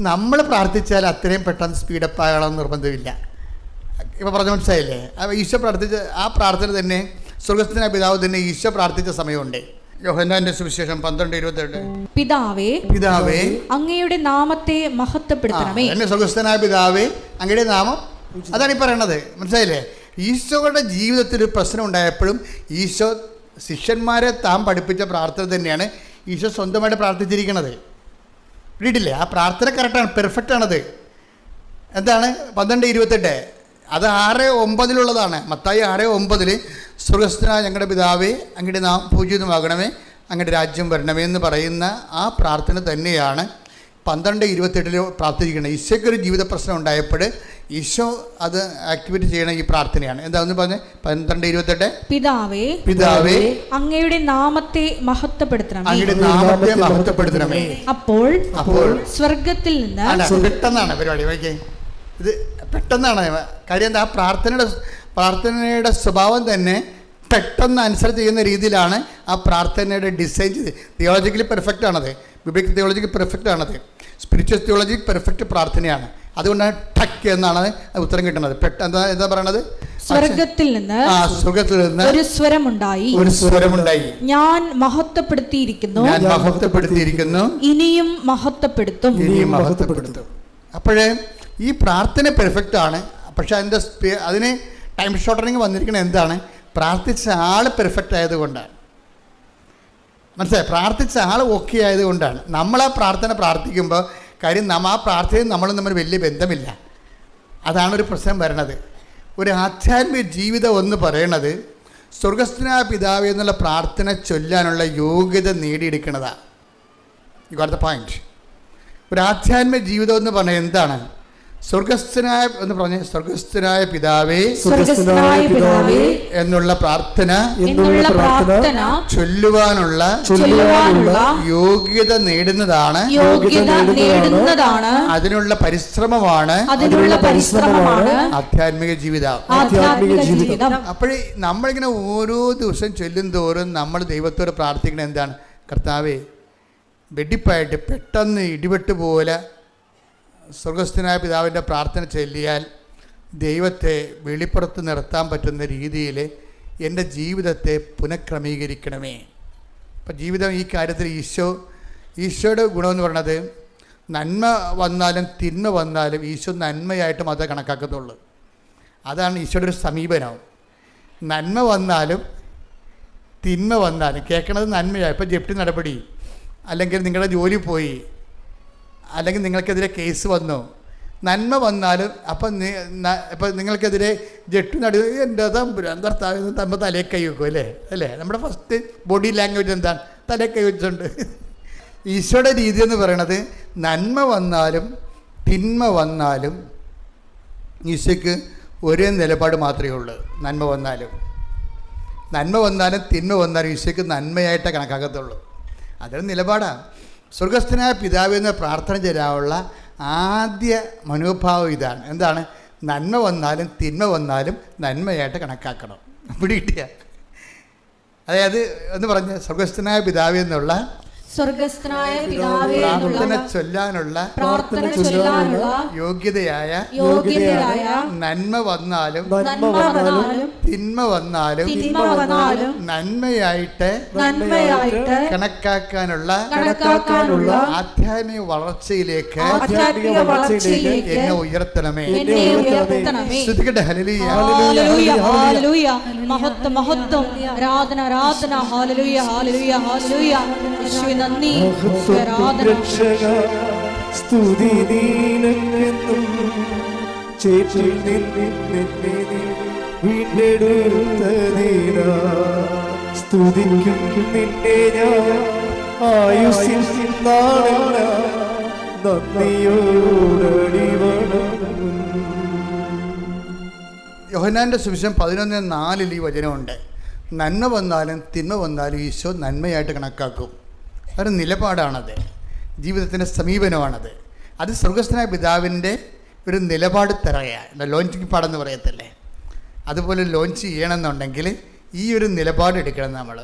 നമ്മൾ പ്രാർത്ഥിച്ചാൽ അത്രയും പെട്ടെന്ന് സ്പീഡപ്പ് ആകണമെന്ന് നിർബന്ധമില്ല. ഇപ്പോൾ പറഞ്ഞ മനസ്സിലായില്ലേ? ഈശോ പ്രാർത്ഥിച്ച ആ പ്രാർത്ഥന തന്നെ സ്വർഗ്ഗസ്ഥനായ പിതാവ് തന്നെ ഈശോ പ്രാർത്ഥിച്ച സമയമുണ്ട്. യോഹന്നാന്റെ സുവിശേഷം 12:28 പിതാവേ അങ്ങയുടെ നാമത്തെ മഹത്വപ്പെടുത്തണമേ. എന്നെ സ്വർഗ്ഗസ്ഥനായ പിതാവേ അങ്ങയുടെ നാമം, അതാണ് ഈ പറയണത്. മനസ്സിലായില്ലേ? ഈശോയുടെ ജീവിതത്തിൽ ഒരു പ്രശ്നം ഉണ്ടായപ്പോഴും ഈശോ ശിഷ്യന്മാരെ താൻ പഠിപ്പിച്ച പ്രാർത്ഥന തന്നെയാണ് ഈശോ സ്വന്തമായിട്ട് പ്രാർത്ഥിച്ചിരിക്കുന്നത്. പിടിയിട്ടില്ലേ? ആ പ്രാർത്ഥന കറക്റ്റാണ്, പെർഫെക്റ്റാണത്. എന്താണ് 12:28? അത് 6:9 മത്തായി 6:9 സ്വർഗ്ഗസ്ഥനായ ഞങ്ങളുടെ പിതാവേ അങ്ങയുടെ നാം പൂജിതമാകണമേ, അങ്ങയുടെ രാജ്യം വരണമേ എന്ന് പറയുന്ന ആ പ്രാർത്ഥന തന്നെയാണ് 12:28 പ്രാർത്ഥിക്കുന്നത്. ഈശോയ്ക്കൊരു ജീവിത പ്രശ്നം ഉണ്ടായപ്പോൾ ഈശോ അത് ആക്ടിവേറ്റ് ചെയ്യണ ഈ പ്രാർത്ഥനയാണ്. എന്താന്ന് പറഞ്ഞ് 12:28 പിതാവേ അങ്ങയുടെ നാമത്തെ മഹത്വപ്പെടുത്തണമേ. അപ്പോൾ സ്വർഗത്തിൽ നിന്ന് പെട്ടെന്നാണ് പരിപാടി. വായിക്കേ, ഇത് പെട്ടെന്നാണ് കാര്യം. എന്താ? ആ പ്രാർത്ഥനയുടെ സ്വഭാവം തന്നെ പെട്ടെന്ന് അനുസരിച്ച് ചെയ്യുന്ന രീതിയിലാണ് ആ പ്രാർത്ഥനയുടെ ഡിസൈൻ ചെയ്ത്. തിയോളജിക്കലി പെർഫെക്റ്റ് ആണത്, ബിബ്ലിക്കൽ തിയോളജിക്ക് പെർഫെക്റ്റ് ആണത്, സ്പിരിച്വൽ തിയോളജി പെർഫെക്റ്റ് പ്രാർത്ഥനയാണ്. അതുകൊണ്ടാണ് ടക്ക് എന്നാണ് ഉത്തരം കിട്ടുന്നത്. എന്താ പറയണത്? സ്വർഗത്തിൽ നിന്ന് ഒരു സ്വരമുണ്ടായി, ഞാൻ മഹത്വപ്പെടുത്തിയിരിക്കുന്നു, ഇനിയും മഹത്വപ്പെടുത്തും. അപ്പോഴേ ഈ പ്രാർത്ഥന പെർഫെക്റ്റ് ആണ്. പക്ഷെ അതിന് ടൈം ഷോർട്ടനിങ് വന്നിരിക്കുന്നത് എന്താണ്? പ്രാർത്ഥിച്ച ആൾ പെർഫെക്റ്റ് ആയതുകൊണ്ടാണ്. മനസ്സിലായി? പ്രാർത്ഥിച്ച ആൾ ഓക്കെ ആയതുകൊണ്ടാണ്. നമ്മൾ ആ പ്രാർത്ഥന പ്രാർത്ഥിക്കുമ്പോൾ കാര്യം ആ പ്രാർത്ഥനയും നമ്മളും തമ്മിൽ വലിയ ബന്ധമില്ല. അതാണൊരു പ്രശ്നം വരണത്. ഒരു ആധ്യാത്മിക ജീവിതം എന്ന് പറയണത് സ്വർഗ്ഗസ്ഥനായ പിതാവേ എന്നുള്ള പ്രാർത്ഥന ചൊല്ലാനുള്ള യോഗ്യത നേടിയെടുക്കുന്നതാണ്. You got the point. ഒരു ആധ്യാത്മിക ജീവിതം എന്ന് പറഞ്ഞാൽ എന്താണ്? സ്വർഗ്ഗസ്ഥനായ പിതാവേ എന്നുള്ള പ്രാർത്ഥന ചൊല്ലുവാനുള്ള യോഗ്യത നേടുന്നതാണ്. അതിനുള്ള പരിശ്രമമാണ് ആധ്യാത്മിക ജീവിതം. അപ്പോഴേ നമ്മളിങ്ങനെ ഓരോ ദിവസം ചൊല്ലും തോറും നമ്മൾ ദൈവത്തോട് പ്രാർത്ഥിക്കുന്നത് എന്താണ്? കർത്താവേ, വെടിപ്പായിട്ട് പെട്ടെന്ന് ഇടിവെട്ട് പോലെ സ്വർഗ്ഗസ്ഥനായ പിതാവിൻ്റെ പ്രാർത്ഥന ചൊല്ലിയാൽ ദൈവത്തെ വെളിപ്പുറത്ത് നിർത്താൻ പറ്റുന്ന രീതിയിൽ എൻ്റെ ജീവിതത്തെ പുനഃക്രമീകരിക്കണമേ. അപ്പം ജീവിതം ഈ കാര്യത്തിൽ ഈശോയുടെ ഗുണമെന്ന് പറയുന്നത് നന്മ വന്നാലും തിന്മ വന്നാലും ഈശോ നന്മയായിട്ടും അത് കണക്കാക്കത്തുള്ളൂ. അതാണ് ഈശോയുടെ ഒരു സമീപനം. നന്മ വന്നാലും തിന്മ വന്നാലും കേൾക്കണത് നന്മയാണ്. ഇപ്പോൾ ജപ്തി നടപടി, അല്ലെങ്കിൽ നിങ്ങളുടെ ജോലി പോയി, അല്ലെങ്കിൽ നിങ്ങൾക്കെതിരെ കേസ് വന്നു, നന്മ വന്നാലും അപ്പം നിങ്ങൾക്കെതിരെ ജെട്ട് നടു എൻ്റെ ഭർത്താവ് തമ്മിൽ തലേ കൈ വെക്കും അല്ലേ? നമ്മുടെ ഫസ്റ്റ് ബോഡി ലാംഗ്വേജ് എന്താണ്? തലേ കൈ വെച്ചിട്ടുണ്ട്. ഈശോയുടെ രീതി എന്ന് പറയണത് നന്മ വന്നാലും തിന്മ വന്നാലും ഈശോയ്ക്ക് ഒരേ നിലപാട് മാത്രമേ ഉള്ളൂ. നന്മ വന്നാലും തിന്മ വന്നാലും ഈശോയ്ക്ക് നന്മയായിട്ടേ കണക്കാക്കത്തുള്ളൂ. അതൊരു നിലപാടാണ്. സ്വർഗ്ഗസ്ഥനായ പിതാവ് എന്ന പ്രാർത്ഥന ചെയ്യാനുള്ള ആദ്യ മനോഭാവം ഇതാണ്. എന്താണ്? നന്മ വന്നാലും തിന്മ വന്നാലും നന്മയായിട്ട് കണക്കാക്കണം. പിടി കിട്ടിയ അതായത് എന്ന് പറഞ്ഞ് സ്വർഗ്ഗസ്ഥനായ പിതാവ് എന്നുള്ള സ്വർഗസ്ഥനായ പിതാവേ പ്രാർത്ഥന എന്നുള്ള ചൊല്ലാനുള്ള പ്രാർത്ഥന ചൊല്ലാനുള്ള യോഗ്യതയായ നന്മ വന്നാലും തിന്മ വന്നാലും നന്മയായിട്ട് കണക്കാക്കാനുള്ള ആധ്യാത്മിക വളർച്ചയിലേക്ക് എന്നെ ഉയർത്തണമേ. ശ്രുതികട്ടെ ഹല്ലേലൂയ. ഹല്ലേലൂയ. മഹത്വം മഹത്വം. ആരാധന ആരാധന. Hallelujah hallelujah hallelujah. യേശുവേ നന്ദി. ആരാധന. സ്തുതി നിനക്കെന്നും ചേറ്റിൽ നിന്നെ വീണ്ടെടുത്തതിനാ സ്തുതിക്കും നിന്നെ ഞാൻ ആയുസ്സിൽ നാളെല്ലാം നന്ദിയോടടി വണങ്ങും. യോഹന്നാന്റെ സുവിശേഷം 11:4 ഈ വചനമുണ്ട്. നന്മ വന്നാലും തിന്മ വന്നാലും ഈശോ നന്മയായിട്ട് കണക്കാക്കും. ഒരു നിലപാടാണത്, ജീവിതത്തിൻ്റെ സമീപനമാണത്. അത് സ്വർഗസ്ഥനായ പിതാവിൻ്റെ ഒരു നിലപാട് തറയാണ്. ലോഞ്ചിങ് പാടെന്ന് പറയത്തില്ലേ, അതുപോലെ ലോഞ്ച് ചെയ്യണമെന്നുണ്ടെങ്കിൽ ഈ ഒരു നിലപാട് എടുക്കണം നമ്മൾ.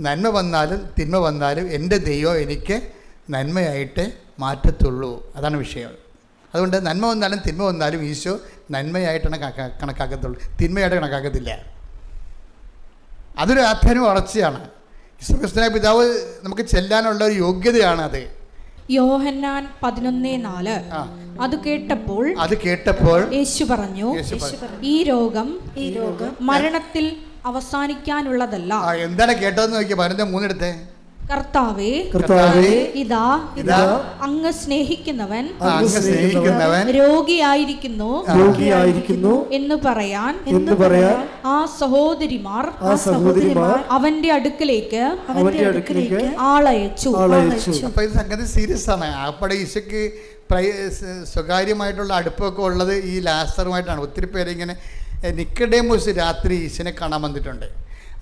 നന്മ വന്നാലും തിന്മ വന്നാലും എൻ്റെ ദൈവം എനിക്ക് നന്മയായിട്ട് മാറ്റത്തുള്ളൂ. അതാണ് വിഷയം. അതുകൊണ്ട് നന്മ വന്നാലും തിന്മ വന്നാലും ഈശോ നന്മയായിട്ടാണ് കണക്കാക്കത്തുള്ളൂ, തിന്മയായിട്ട് കണക്കാക്കത്തില്ല. അതൊരു ആധ്യാത്മിക വളർച്ചയാണ്. സ്വർഗസ്ഥനായ പിതാവ് നമുക്ക് ചെല്ലാനുള്ള ഒരു യോഗ്യതയാണ് അത്. യോഹന്നാൻ 11:4. അത് കേട്ടപ്പോൾ യേശു പറഞ്ഞു, ഈ രോഗം മരണത്തിൽ അവസാനിക്കാനുള്ളതല്ല. എന്താണ് കേട്ടതെന്ന് നോക്കിയാൽ 13 കർത്താവേ ഇതാ അങ്ങ് സ്നേഹിക്കുന്നവൻ രോഗിയായിരിക്കുന്നു എന്ന് പറയാൻ ആ സഹോദരിമാർ അവന്റെ അടുക്കലേക്ക് ആളയച്ചു. അപ്പൊ ഇത് സംഗതി സീരിയസ് ആണ്. അപ്പടെ ഈശോയ്ക്ക് സ്വകാര്യമായിട്ടുള്ള അടുപ്പൊക്കെ ഉള്ളത് ഈ ലാസറുമായിട്ടാണ്. ഒത്തിരി പേര് ഇങ്ങനെ നിക്കഡേമോസ് രാത്രി ഈശോനെ കാണാൻ വന്നിട്ടുണ്ട്.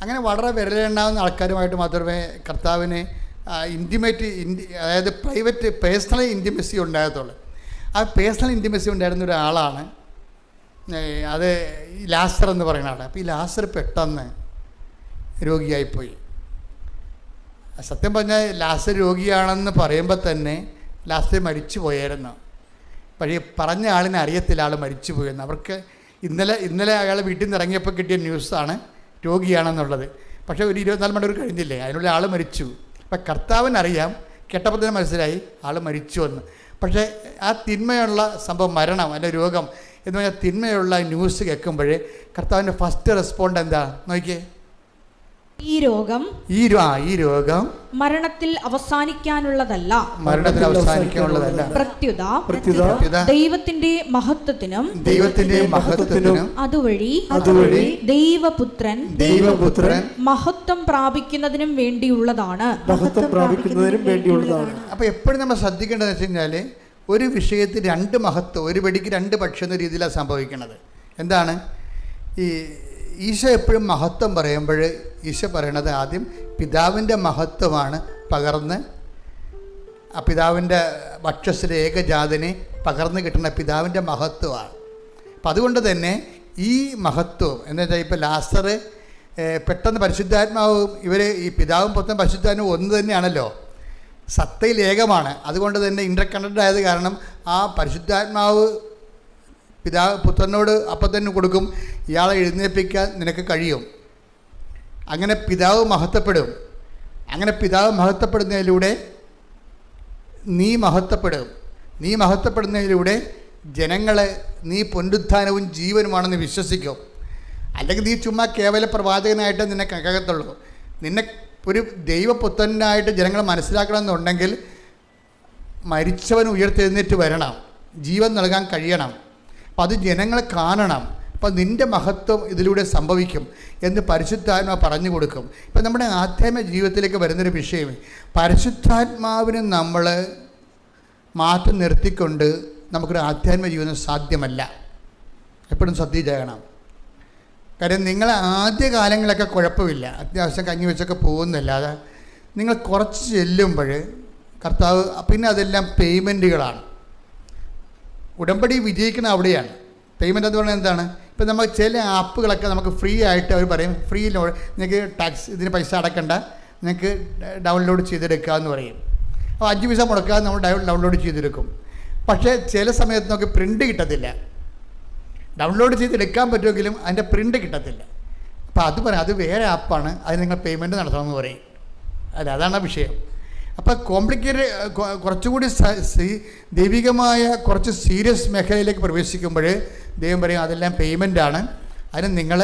അങ്ങനെ വളരെ വിരലുണ്ടാകുന്ന ആൾക്കാരുമായിട്ട് മാത്രമേ കർത്താവിന് അതായത് പേഴ്സണൽ ഇൻറ്റിമസി ഉണ്ടാകത്തുള്ളൂ. ആ പേഴ്സണൽ ഇൻറ്റിമസി ഉണ്ടായിരുന്ന ഒരാളാണ് അത് ലാസർ എന്ന് പറയുന്ന ആൾ. അപ്പോൾ ഈ ലാസർ പെട്ടെന്ന് രോഗിയായിപ്പോയി. സത്യം പറഞ്ഞാൽ ലാസർ രോഗിയാണെന്ന് പറയുമ്പോൾ തന്നെ ലാസർ മരിച്ചു പോയായിരുന്നു. പക്ഷേ പറഞ്ഞ ആളിനെ അറിയത്തില്ല ആൾ മരിച്ചു പോയെന്ന്. അവർക്ക് ഇന്നലെ അയാൾ വീട്ടിൽ നിന്ന് ഇറങ്ങിയപ്പോൾ കിട്ടിയ ന്യൂസാണ് രോഗിയാണെന്നുള്ളത്. പക്ഷേ ഒരു 24 മണിക്കൂർ കഴിഞ്ഞില്ലേ, അതിനുള്ള ആൾ മരിച്ചു. അപ്പം കർത്താവിനറിയാം, കേട്ടപ്പോൾ തന്നെ മനസ്സിലായി ആൾ മരിച്ചു എന്ന്. പക്ഷേ ആ തിന്മയുള്ള സംഭവം, മരണം അല്ലെ രോഗം എന്ന് പറഞ്ഞാൽ തിന്മയുള്ള ന്യൂസ് കേൾക്കുമ്പോൾ കർത്താവിൻ്റെ ഫസ്റ്റ് റെസ്പോണ്ട് എന്താ നോക്കിയേ? ഈ രോഗം മരണത്തിൽ അവസാനിക്കാനുള്ളതല്ല. പ്രത്യുത ദൈവത്തിന്റെ മഹത്വത്തിനും അതുവഴി ദൈവപുത്രൻ മഹത്വം പ്രാപിക്കുന്നതിനും വേണ്ടിയുള്ളതാണ്. അപ്പൊ എപ്പോഴും നമ്മൾ ശ്രദ്ധിക്കേണ്ടതെന്ന് വെച്ച് കഴിഞ്ഞാൽ ഒരു വിഷയത്തിൽ 2 മഹത്വം, ഒരു വെടിക്ക് 2 പക്ഷം എന്ന രീതിയിലാണ് സംഭവിക്കുന്നത്. എന്താണ് ഈ ഈശോ എപ്പോഴും മഹത്വം പറയുമ്പോൾ ഈശോ പറയണത് ആദ്യം പിതാവിൻ്റെ മഹത്വമാണ് പകർന്ന്, ആ പിതാവിൻ്റെ വക്ഷസ്സിലെ ഏകജാതനെ പകർന്ന് കിട്ടുന്ന പിതാവിൻ്റെ മഹത്വമാണ്. അപ്പം അതുകൊണ്ട് തന്നെ ഈ മഹത്വം എന്ന് വെച്ചാൽ ഇപ്പോൾ ലാസർ പെട്ടെന്ന് പരിശുദ്ധാത്മാവും ഈ പിതാവും പുത്രനും പരിശുദ്ധാത്മാവും ഒന്ന് തന്നെയാണല്ലോ, സത്തയിൽ ഏകമാണ്. അതുകൊണ്ട് തന്നെ ഇൻ്റർ കണക്റ്റഡ് ആയത് കാരണം ആ പരിശുദ്ധാത്മാവ് പുത്രനോട് അപ്പം തന്നെ കൊടുക്കും, ഇയാളെ എഴുന്നേൽപ്പിക്കാൻ നിനക്ക് കഴിയും. അങ്ങനെ പിതാവ് മഹത്വപ്പെടും. അങ്ങനെ പിതാവ് മഹത്വപ്പെടുന്നതിലൂടെ നീ മഹത്വപ്പെടുന്നതിലൂടെ ജനങ്ങളെ നീ പുനരുത്ഥാനവും ജീവനുമാണെന്ന് വിശ്വസിക്കും. അല്ലെങ്കിൽ നീ ചുമ്മാ കേവല പ്രവാചകനായിട്ട് നിന്നെ കണക്കാകത്തുള്ളൂ. നിന്നെ ഒരു ദൈവപുത്രനായിട്ട് ജനങ്ങൾ മനസ്സിലാക്കണമെന്നുണ്ടെങ്കിൽ മരിച്ചവൻ ഉയർത്തെഴുന്നേറ്റ് വരണം, ജീവൻ നൽകാൻ കഴിയണം. അപ്പം അത് ജനങ്ങളെ കാണണം. അപ്പം നിൻ്റെ മഹത്വം ഇതിലൂടെ സംഭവിക്കും എന്ന് പരിശുദ്ധാത്മാവ് പറഞ്ഞു കൊടുക്കും. ഇപ്പം നമ്മുടെ ആധ്യാത്മിക ജീവിതത്തിലേക്ക് വരുന്നൊരു വിഷയം, പരിശുദ്ധാത്മാവിനെ നമ്മൾ മാറ്റം നിർത്തിക്കൊണ്ട് നമുക്കൊരു ആധ്യാത്മിക ജീവിതം സാധ്യമല്ല. എപ്പോഴും ശ്രദ്ധിച്ചേക്കണം. കാര്യം നിങ്ങൾ ആദ്യ കാലങ്ങളൊക്കെ കുഴപ്പമില്ല, അത്യാവശ്യം കഞ്ഞി വെച്ചൊക്കെ പോകുന്നില്ലാതെ നിങ്ങൾ കുറച്ച് ചെല്ലുമ്പോൾ കർത്താവ് പിന്നെ അതെല്ലാം പേയ്മെൻറ്റുകളാണ്. ഉടമ്പടി വിജയിക്കുന്ന അവിടെയാണ്. പേയ്മെൻറ്റ് എന്ന് പറഞ്ഞാൽ എന്താണ്? ഇപ്പം നമ്മൾ ചില ആപ്പുകളൊക്കെ നമുക്ക് ഫ്രീ ആയിട്ട് അവർ പറയും, ഫ്രീ നിങ്ങൾക്ക് ടാക്സ് ഇതിന് പൈസ അടക്കണ്ട, നിങ്ങൾക്ക് ഡൗൺലോഡ് ചെയ്തെടുക്കാമെന്ന് പറയും. അപ്പോൾ 5 പൈസ മുടക്കാതെ നമ്മൾ ഡൗൺലോഡ് ചെയ്തെടുക്കും. പക്ഷേ ചില സമയത്ത് നമുക്ക് പ്രിൻ്റ് കിട്ടത്തില്ല. ഡൗൺലോഡ് ചെയ്തെടുക്കാൻ പറ്റുമെങ്കിലും അതിൻ്റെ പ്രിൻ്റ് കിട്ടത്തില്ല. അപ്പോൾ അത് പറയാം, അത് വേറെ ആപ്പാണ്, അതിന് നിങ്ങൾ പേയ്മെൻറ്റ് നടത്തണമെന്ന് പറയും. അതാണ് വിഷയം. അപ്പോൾ കോംപ്ലിക്കേറ്റഡ് കുറച്ചുകൂടി ദൈവികമായ കുറച്ച് സീരിയസ് മേഖലയിലേക്ക് പ്രവേശിക്കുമ്പോൾ ദൈവം പറയും അതെല്ലാം പേയ്മെൻറ്റാണ്, അതിന് നിങ്ങൾ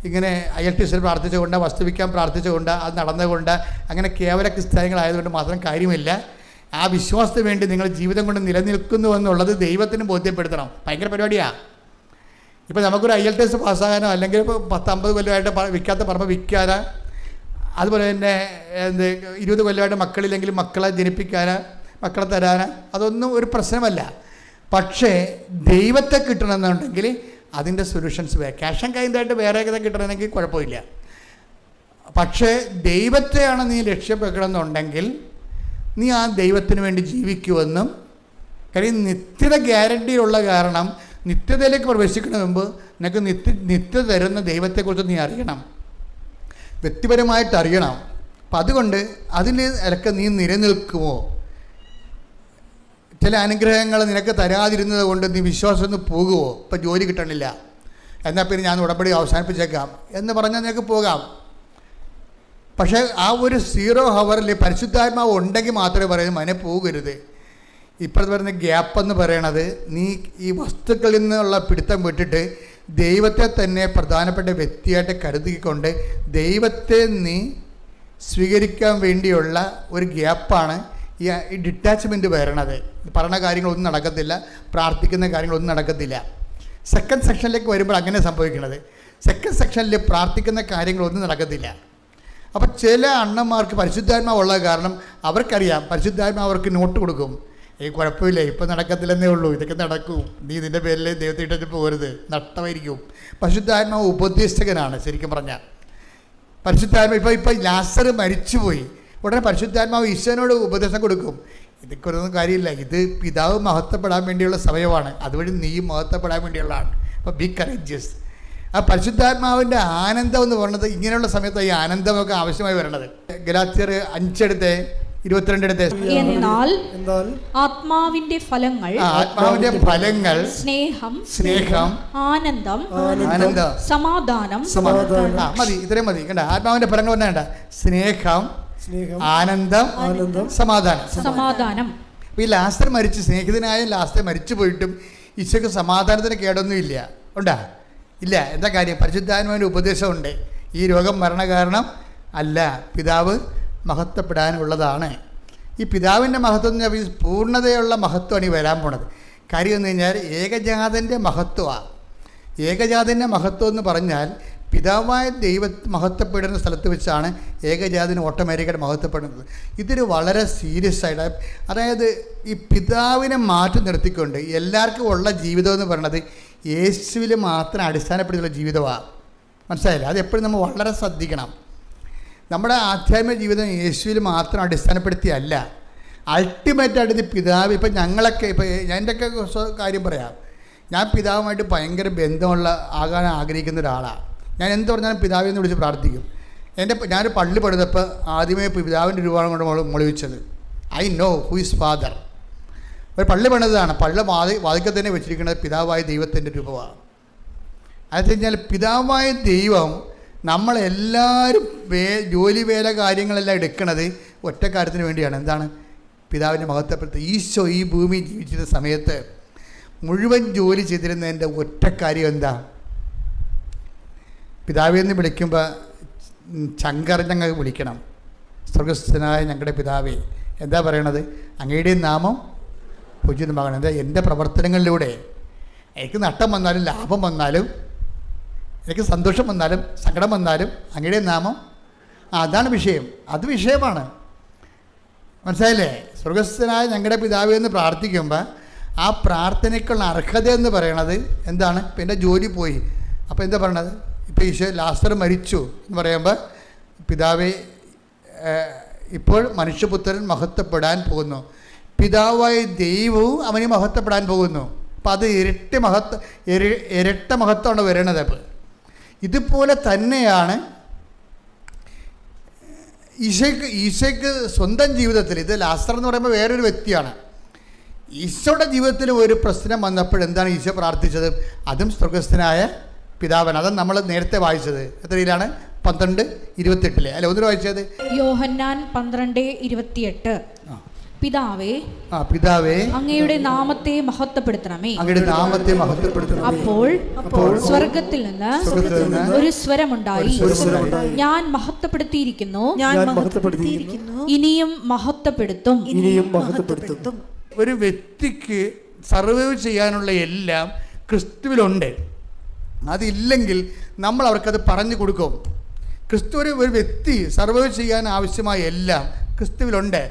ഇങ്ങനെ IELTS പ്രാർത്ഥിച്ചുകൊണ്ട്, വസ്തുവിക്കാൻ പ്രാർത്ഥിച്ചുകൊണ്ട്, അത് നടന്നുകൊണ്ട്, അങ്ങനെ കേവല ക്രിസ്ത്യാനികളായതുകൊണ്ട് മാത്രം കാര്യമില്ല. ആ വിശ്വാസത്തിന് വേണ്ടി നിങ്ങൾ ജീവിതം കൊണ്ട് നിലനിൽക്കുന്നു എന്നുള്ളത് ദൈവത്തിന് ബോധ്യപ്പെടുത്തണം. ഭയങ്കര പരിപാടിയാണ്. ഇപ്പോൾ നമുക്കൊരു IELTS പാസ്സാകാനോ അല്ലെങ്കിൽ ഇപ്പോൾ 10-50 കൊല്ലമായിട്ട് വിൽക്കാത്ത പറമ്പ് വിൽക്കാനോ, അതുപോലെ തന്നെ 20 കൊല്ലമായിട്ട് മക്കളില്ലെങ്കിലും മക്കളെ ജനിപ്പിക്കാനോ മക്കളെ തരാനോ അതൊന്നും ഒരു പ്രശ്നമല്ല. പക്ഷേ ദൈവത്തെ കിട്ടണമെന്നുണ്ടെങ്കിൽ അതിൻ്റെ സൊല്യൂഷൻസ് വേറെ. ക്യാഷ് ആൻഡ് കൈൻഡായിട്ട് വേറെ കിട്ടണമെങ്കിൽ കുഴപ്പമില്ല. പക്ഷേ ദൈവത്തെയാണ് നീ ലക്ഷ്യപ്പെടുക്കണമെന്നുണ്ടെങ്കിൽ നീ ആ ദൈവത്തിന് വേണ്ടി ജീവിക്കുമെന്നും, കാര്യം നിത്യത ഗ്യാരണ്ടിയുള്ള കാരണം നിത്യതയിലേക്ക് പ്രവേശിക്കുന്നതിന് മുമ്പ് നിനക്ക് നിത്യത തരുന്ന ദൈവത്തെക്കുറിച്ച് നീ അറിയണം, വ്യക്തിപരമായിട്ട് അറിയണം. അപ്പം അതുകൊണ്ട് അതിൽ ഇലക്കെ നീ നിലനിൽക്കുമോ? ചില അനുഗ്രഹങ്ങൾ നിനക്ക് തരാതിരുന്നത് കൊണ്ട് നീ വിശ്വാസം ഒന്ന് പോകുമോ? ഇപ്പം ജോലി കിട്ടണില്ല, എന്നാൽ പിന്നെ ഞാൻ ഉടമ്പടി അവസാനിപ്പിച്ചേക്കാം എന്ന് പറഞ്ഞാൽ നിനക്ക് പോകാം. പക്ഷേ ആ ഒരു 0 ഹവറിൽ പരിശുദ്ധാത്മാവ് ഉണ്ടെങ്കിൽ മാത്രമേ പറയുന്നത് മനെ പോകരുത്. ഇപ്പോഴത്തെ പറയുന്ന ഗ്യാപ്പ് എന്ന് പറയണത് നീ ഈ വസ്തുക്കളിൽ നിന്നുള്ള പിടുത്തം വിട്ടിട്ട് ദൈവത്തെ തന്നെ പ്രധാനപ്പെട്ട വ്യക്തിയായിട്ട് കരുതിക്കൊണ്ട് ദൈവത്തെ നീ സ്വീകരിക്കാൻ വേണ്ടിയുള്ള ഒരു ഗ്യാപ്പാണ് ഈ ഡിറ്റാച്ച്മെൻറ്റ് വരണത്. പറഞ്ഞ കാര്യങ്ങളൊന്നും നടക്കത്തില്ല, പ്രാർത്ഥിക്കുന്ന കാര്യങ്ങളൊന്നും നടക്കത്തില്ല. സെക്കൻഡ് സെക്ഷനിലേക്ക് വരുമ്പോൾ അങ്ങനെ സംഭവിക്കുന്നത്. സെക്കൻഡ് സെക്ഷനിൽ പ്രാർത്ഥിക്കുന്ന കാര്യങ്ങളൊന്നും നടക്കത്തില്ല. അപ്പം ചില അണ്ണന്മാർക്ക് പരിശുദ്ധാത്മാവുള്ള കാരണം അവർക്കറിയാം, പരിശുദ്ധാത്മാവ് അവർക്ക് നോട്ട് കൊടുക്കും, കുഴപ്പമില്ല ഇപ്പം നടക്കത്തില്ലെന്നേ ഉള്ളൂ, ഇതൊക്കെ നടക്കും, നീ ഇതിൻ്റെ പേരിൽ ദൈവത്തെ ഇട്ടിട്ട് പോകരുത്, നഷ്ടമായിരിക്കും. പരിശുദ്ധാത്മാവ് ഉപദേശകനാണ് ശരിക്കും പറഞ്ഞാൽ. പരിശുദ്ധാത്മാവ് ഇപ്പം ലാസർ മരിച്ചുപോയി, ഉടനെ പരിശുദ്ധാത്മാവ് ഈശോനോട് ഉപദേശം കൊടുക്കും, ഇതൊക്കെ ഒന്നും കാര്യമില്ല, ഇത് പിതാവ് മഹത്വപ്പെടാൻ വേണ്ടിയുള്ള സമയമാണ്, അതുവഴി നീയും മഹത്വപ്പെടാൻ വേണ്ടിയുള്ളതാണ്. അപ്പോൾ ബി കറേജിയസ്. ആ പരിശുദ്ധാത്മാവിൻ്റെ ആനന്ദം എന്ന് പറയുന്നത് ഇങ്ങനെയുള്ള സമയത്ത് ഈ ആനന്ദമൊക്കെ ആവശ്യമായി വരണത്. ഗലാത്യർ 5:22 എന്നാൽ ആത്മാവിന്റെ ഫലങ്ങൾ സ്നേഹം, ആനന്ദം, സമാധാനം. മതി, ഇത്രയും മതി. കണ്ട, ആത്മാവിന്റെ ഫലങ്ങൾ വേണ്ട, സ്നേഹം, ആനന്ദം, സമാധാനം. ഈ ലാസ്റ്റർ മരിച്ച്, സ്നേഹിതനായ ലാസ്റ്റർ മരിച്ചു പോയിട്ടും ഈശോയ്ക്ക് സമാധാനത്തിന് കേടൊന്നും ഇല്ല. ഉണ്ടാ ഇല്ല. എന്താ കാര്യം? പരിശുദ്ധാത്മാവിൻ്റെ ഉപദേശമുണ്ട്. ഈ രോഗം മരണകാരണം അല്ല, പിതാവ് മഹത്വപ്പെടാനുള്ളതാണ്. ഈ പിതാവിൻ്റെ മഹത്വം എന്ന് പറഞ്ഞാൽ പൂർണ്ണതയുള്ള മഹത്വമാണ് ഈ വരാൻ പോണത്. കാര്യം എന്ന് കഴിഞ്ഞാൽ ഏകജാതൻ്റെ മഹത്വമാണ്. ഏകജാതൻ്റെ മഹത്വം എന്ന് പറഞ്ഞാൽ പിതാവായ മഹത്വപ്പെടുന്ന സ്ഥലത്ത് വെച്ചാണ് ഏകജാതിന് ഓട്ടോമാറ്റിക്കായിട്ട് മഹത്വപ്പെടുന്നത്. ഇതൊരു വളരെ സീരിയസ് ആയിട്ട്, അതായത് ഈ പിതാവിനെ മാറ്റി നിർത്തിക്കൊണ്ട് എല്ലാവർക്കും ഉള്ള ജീവിതം എന്ന് പറയുന്നത് യേശുവിൽ മാത്രം അടിസ്ഥാനപ്പെടുത്തിയുള്ള ജീവിതമാണ്. മനസ്സിലായില്ല? അത് എപ്പോഴും നമ്മൾ വളരെ ശ്രദ്ധിക്കണം. നമ്മുടെ ആധ്യാത്മിക ജീവിതം യേശുവിൽ മാത്രം അടിസ്ഥാനപ്പെടുത്തിയല്ല, അൾട്ടിമേറ്റായിട്ട് ഇത് പിതാവ്. ഇപ്പം ഞങ്ങളൊക്കെ, ഇപ്പം എൻ്റെയൊക്കെ കാര്യം പറയാം, ഞാൻ പിതാവുമായിട്ട് ഭയങ്കര ബന്ധമുള്ള ആകാൻ ആഗ്രഹിക്കുന്ന ഒരാളാണ്. ഞാൻ എന്ത് പറഞ്ഞാലും പിതാവിനെ വിളിച്ച് പ്രാർത്ഥിക്കും. ഞാനൊരു പള്ളി പണിതപ്പോൾ ആദ്യമേ പിതാവിൻ്റെ രൂപമാണ് കൊണ്ട് മൊളിവിച്ചത്. I know who is father. ഒരു പള്ളി പണിതാണ്, പള്ളി വാതിക്കൽ തന്നെ വെച്ചിരിക്കുന്നത് പിതാവായ ദൈവത്തിൻ്റെ രൂപമാണ്. അത് കഴിഞ്ഞാൽ പിതാവായ ദൈവം നമ്മളെല്ലാവരും ജോലി വേല കാര്യങ്ങളെല്ലാം എടുക്കുന്നത് ഒറ്റ കാര്യത്തിന് വേണ്ടിയാണ്. എന്താണ്? പിതാവിൻ്റെ മഹത്വപ്പെടുത്തി. ഈശോ ഈ ഭൂമി ജീവിച്ചിരുന്ന സമയത്ത് മുഴുവൻ ജോലി ചെയ്തിരുന്നതിൻ്റെ ഒറ്റ കാര്യം എന്താ? പിതാവെന്ന് വിളിക്കുമ്പോൾ ചങ്കറിഞ്ഞങ്ങ് വിളിക്കണം. സ്വർഗസ്ഥനായ ഞങ്ങളുടെ പിതാവേ, എന്താ പറയണത്? അങ്ങയുടെ നാമം പൂജിതമാകണം. എന്താ? എൻ്റെ പ്രവർത്തനങ്ങളിലൂടെ എനിക്ക് നഷ്ടം വന്നാലും ലാഭം വന്നാലും എനിക്ക് സന്തോഷം വന്നാലും സങ്കടം വന്നാലും അങ്ങയുടെ നാമം, അതാണ് വിഷയം. അത് വിഷയമാണ്. മനസ്സിലായില്ലേ? സ്വർഗസ്ഥനായ ഞങ്ങളുടെ പിതാവേ എന്ന് പ്രാർത്ഥിക്കുമ്പോൾ ആ പ്രാർത്ഥനയ്ക്കുള്ള അർഹത എന്ന് പറയണത് എന്താണ്? ഇപ്പം എൻ്റെ ജോലി പോയി, അപ്പോൾ എന്താ പറയണത്? ഇപ്പോൾ ഈശോ ലാസർ മരിച്ചു എന്ന് പറയുമ്പോൾ പിതാവേ ഇപ്പോൾ മനുഷ്യപുത്രൻ മഹത്വപ്പെടാൻ പോകുന്നു, പിതാവായ ദൈവവും അവന് മഹത്വപ്പെടാൻ പോകുന്നു. അപ്പം അത് ഇരട്ട മഹത്വമാണ് വരണത്. അപ്പോൾ ഇതുപോലെ തന്നെയാണ് ഈശോയ്ക്ക് സ്വന്തം ജീവിതത്തിൽ, ഇത് ലാസർ എന്ന് പറയുമ്പോൾ വേറൊരു വ്യക്തിയാണ്, ഈശോയുടെ ജീവിതത്തിൽ ഒരു പ്രശ്നം വന്നപ്പോൾ എന്താണ് ഈശോ പ്രാർത്ഥിച്ചത്? അതും സ്വർഗസ്ഥനായ പിതാവൻ. അതാണ് നമ്മൾ നേരത്തെ വായിച്ചത്. എത്രയിലാണ്? 12:28 അല്ലെ? ഒന്നിന് വായിച്ചത് യോഹന്നാൻ 12:28. പിതാവേ, പിതാവേ, അങ്ങയുടെ നാമത്തെ മഹത്വപ്പെടുത്തണമേ. അങ്ങയുടെ നാമത്തെ മഹത്വപ്പെടുത്തണമേ. അപ്പോൾ സ്വർഗത്തിൽ നിന്ന് ഒരു സ്വരമുണ്ടായി, ഞാൻ മഹത്വപ്പെടുത്തിയിരിക്കുന്നു, ഇനിയും മഹത്വപ്പെടുത്തും. ഒരു വ്യക്തിക്ക് സർവൈവ് ചെയ്യാനുള്ള എല്ലാം ക്രിസ്തുവിലുണ്ട്. അതില്ലെങ്കിൽ നമ്മൾ അവർക്കത് പറഞ്ഞു കൊടുക്കും. ക്രിസ്തു ഒരു വ്യക്തി സർവൈവ് ചെയ്യാൻ ആവശ്യമായ എല്ലാം ക്രിസ്തുവിലുണ്ട്.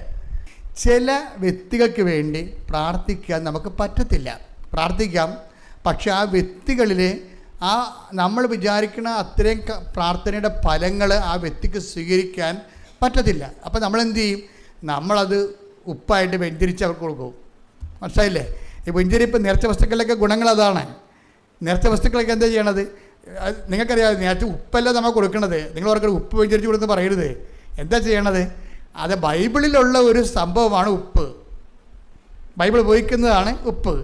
ചില വ്യക്തികൾക്ക് വേണ്ടി പ്രാർത്ഥിക്കാൻ നമുക്ക് പറ്റത്തില്ല. പ്രാർത്ഥിക്കാം, പക്ഷെ ആ വ്യക്തികളിൽ നമ്മൾ വിചാരിക്കുന്ന അത്രയും പ്രാർത്ഥനയുടെ ഫലങ്ങൾ ആ വ്യക്തിക്ക് സ്വീകരിക്കാൻ പറ്റത്തില്ല. അപ്പോൾ നമ്മളെന്ത് ചെയ്യും? നമ്മളത് ഉപ്പായിട്ട് വെഞ്ചരിച്ച് അവർക്ക് കൊടുക്കും. മനസ്സിലായില്ലേ? ഈ വെഞ്ചരിപ്പ് നേർച്ച വസ്തുക്കളിലൊക്കെ ഗുണങ്ങൾ അതാണ്. നേർച്ച വസ്തുക്കളൊക്കെ എന്താ ചെയ്യണത്? നിങ്ങൾക്കറിയാം, നേരത്തെ ഉപ്പല്ല നമ്മൾ കൊടുക്കണത്. നിങ്ങൾ ഓർക്കണം ഉപ്പ് വെഞ്ചരിച്ച് കൊടുത്ത് പറയരുത്. എന്താ ചെയ്യണത്? അത് ബൈബിളിലുള്ള ഒരു സംഭവമാണ് ഉപ്പ്. ബൈബിൾ ഉപയോഗിക്കുന്നതാണ് ഉപ്പ്.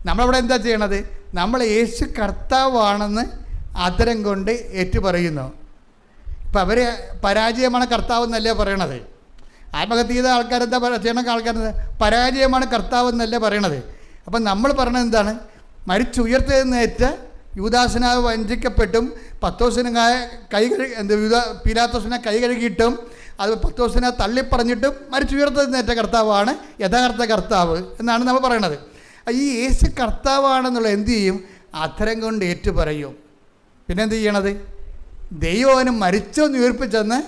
നമ്മളവിടെ എന്താ ചെയ്യണത്? നമ്മൾ യേശു കർത്താവാണെന്ന് ആദരം കൊണ്ട് ഏറ്റുപറയുന്നു. ഇപ്പം അവർ പരാജയമാണ് കർത്താവ് എന്നല്ലേ പറയണത്. ആത്മഹത്യ ചെയ്ത ആൾക്കാരെന്താ ചെയ്യണ ആൾക്കാരെന്താ? പരാജയമാണ് കർത്താവ് എന്നല്ലേ പറയണത്. അപ്പം നമ്മൾ പറയണത് എന്താണ്? മരിച്ചുയർത്തെഴുന്നേറ്റ യൂദാസിനാവ് വഞ്ചിക്കപ്പെട്ടും പീലാത്തോസിനെ കൈ കഴുകിയിട്ടും അത് പത്തോസിനെ തള്ളിപ്പറഞ്ഞിട്ടും മരിച്ചുയർത്തെഴുന്നേറ്റ കർത്താവാണ് യഥാർത്ഥ കർത്താവ് എന്നാണ് നമ്മൾ പറയണത്. ഈ യേശു കർത്താവാണെന്നുള്ള എന്തു ചെയ്യും? അധരം കൊണ്ട് ഏറ്റു പറയും. പിന്നെ എന്ത് ചെയ്യണത്? ദൈവം അവന് മരിച്ചെന്ന് ഉയർപ്പിച്ചെന്ന്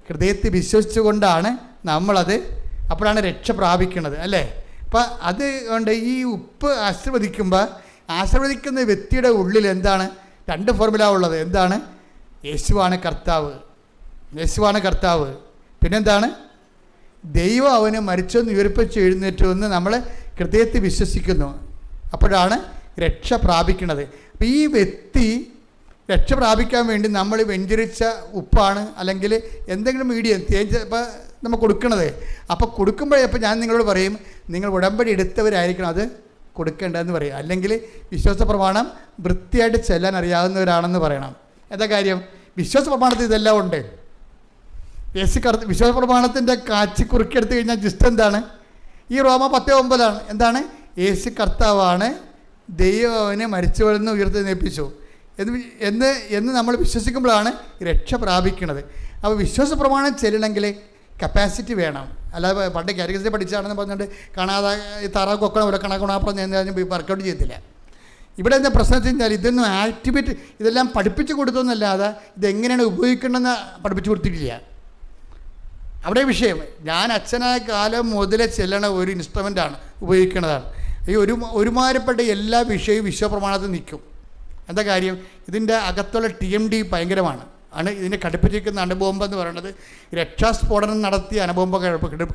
ഹൃദയത്തിൽ വിശ്വസിച്ചുകൊണ്ടാണ് നമ്മളത്, അപ്പോഴാണ് രക്ഷ പ്രാപിക്കുന്നത്, അല്ലേ? അപ്പം അത് കൊണ്ട് ഈ ഉപ്പ് ആശീർവദിക്കുന്ന വ്യക്തിയുടെ ഉള്ളിൽ എന്താണ്? 2 ഫോർമുല ഉള്ളത്. എന്താണ്? യേശുവാണ് കർത്താവ്, യേശുവാണ് കർത്താവ്. പിന്നെന്താണ്? ദൈവം അവന് മരിച്ചെന്ന് ഉയർപ്പിച്ച് എഴുന്നേറ്റുമെന്ന് നമ്മൾ ഹൃദയത്തിൽ വിശ്വസിക്കുന്നു. അപ്പോഴാണ് രക്ഷ പ്രാപിക്കുന്നത്. അപ്പം ഈ വ്യക്തി രക്ഷ പ്രാപിക്കാൻ വേണ്ടി നമ്മൾ വെഞ്ചരിച്ച ഉപ്പാണ് അല്ലെങ്കിൽ എന്തെങ്കിലും മീഡിയം ഇപ്പം നമ്മൾ കൊടുക്കണത്. അപ്പോൾ കൊടുക്കുമ്പോഴേ ഇപ്പം ഞാൻ നിങ്ങളോട് പറയും, നിങ്ങൾ ഉടമ്പടി എടുത്തവരായിരിക്കണം അത് കൊടുക്കേണ്ടതെന്ന് പറയും. അല്ലെങ്കിൽ വിശ്വാസ പ്രമാണം വൃത്തിയായിട്ട് ചെല്ലാൻ അറിയാവുന്നവരാണെന്ന് പറയണം. എന്താ കാര്യം? വിശ്വാസ പ്രമാണത്തിൽ ഇതെല്ലാം ഉണ്ട്. വിശ്വാസ പ്രമാണത്തിൻ്റെ കാച്ചി കുറുക്കിയെടുത്ത് കഴിഞ്ഞാൽ ജസ്റ്റ് എന്താണ്? ഈ റോമ 10:9 എന്താണ്? യേശു കർത്താവാണ്, ദൈവം അവനെ മരിച്ചവരെന്ന് ഉയർത്തെഴുന്നേൽപ്പിച്ചു എന്ന് നമ്മൾ വിശ്വസിക്കുമ്പോഴാണ് രക്ഷ പ്രാപിക്കുന്നത്. അപ്പോൾ വിശ്വാസ പ്രമാണം ചെല്ലണമെങ്കിൽ കപ്പാസിറ്റി വേണം. അല്ലാതെ പണ്ട് കാരിക്കസിൽ പഠിച്ചാണെന്ന് പറഞ്ഞിട്ട് കാണാതെ താറാവ് കൊക്കണം ഇവിടെ കണക്കണാപ്പുറം ഞാൻ വർക്കൗട്ട് ചെയ്യത്തില്ല. ഇവിടെ എന്താ പ്രശ്നം വെച്ച് കഴിഞ്ഞാൽ ഇതൊന്നും ആക്ടിവേറ്റ് ഇതെല്ലാം പഠിപ്പിച്ച് കൊടുത്തൊന്നല്ലാതെ ഇതെങ്ങനെയാണ് ഉപയോഗിക്കണമെന്ന് പഠിപ്പിച്ചു കൊടുത്തിട്ടില്ല. അവിടെ വിഷയം. ഞാൻ അച്ഛനായ കാലം മുതലേ ചെല്ലണ ഒരു ഇൻസ്ട്രുമെൻ്റാണ് ഉപയോഗിക്കുന്നതാണ്. ഈ ഒരുമാതിരിപ്പെട്ട എല്ലാ വിഷയവും വിശ്വപ്രമാണത്തിൽ നിൽക്കും. എന്താ കാര്യം? ഇതിൻ്റെ അകത്തുള്ള TMD ഭയങ്കരമാണ്. ഇതിനെ ഘടിപ്പിച്ചിരിക്കുന്ന അണുബോംബ് എന്ന് പറയുന്നത് രക്ഷാസ്ഫോടനം നടത്തിയ അണുബോംബ്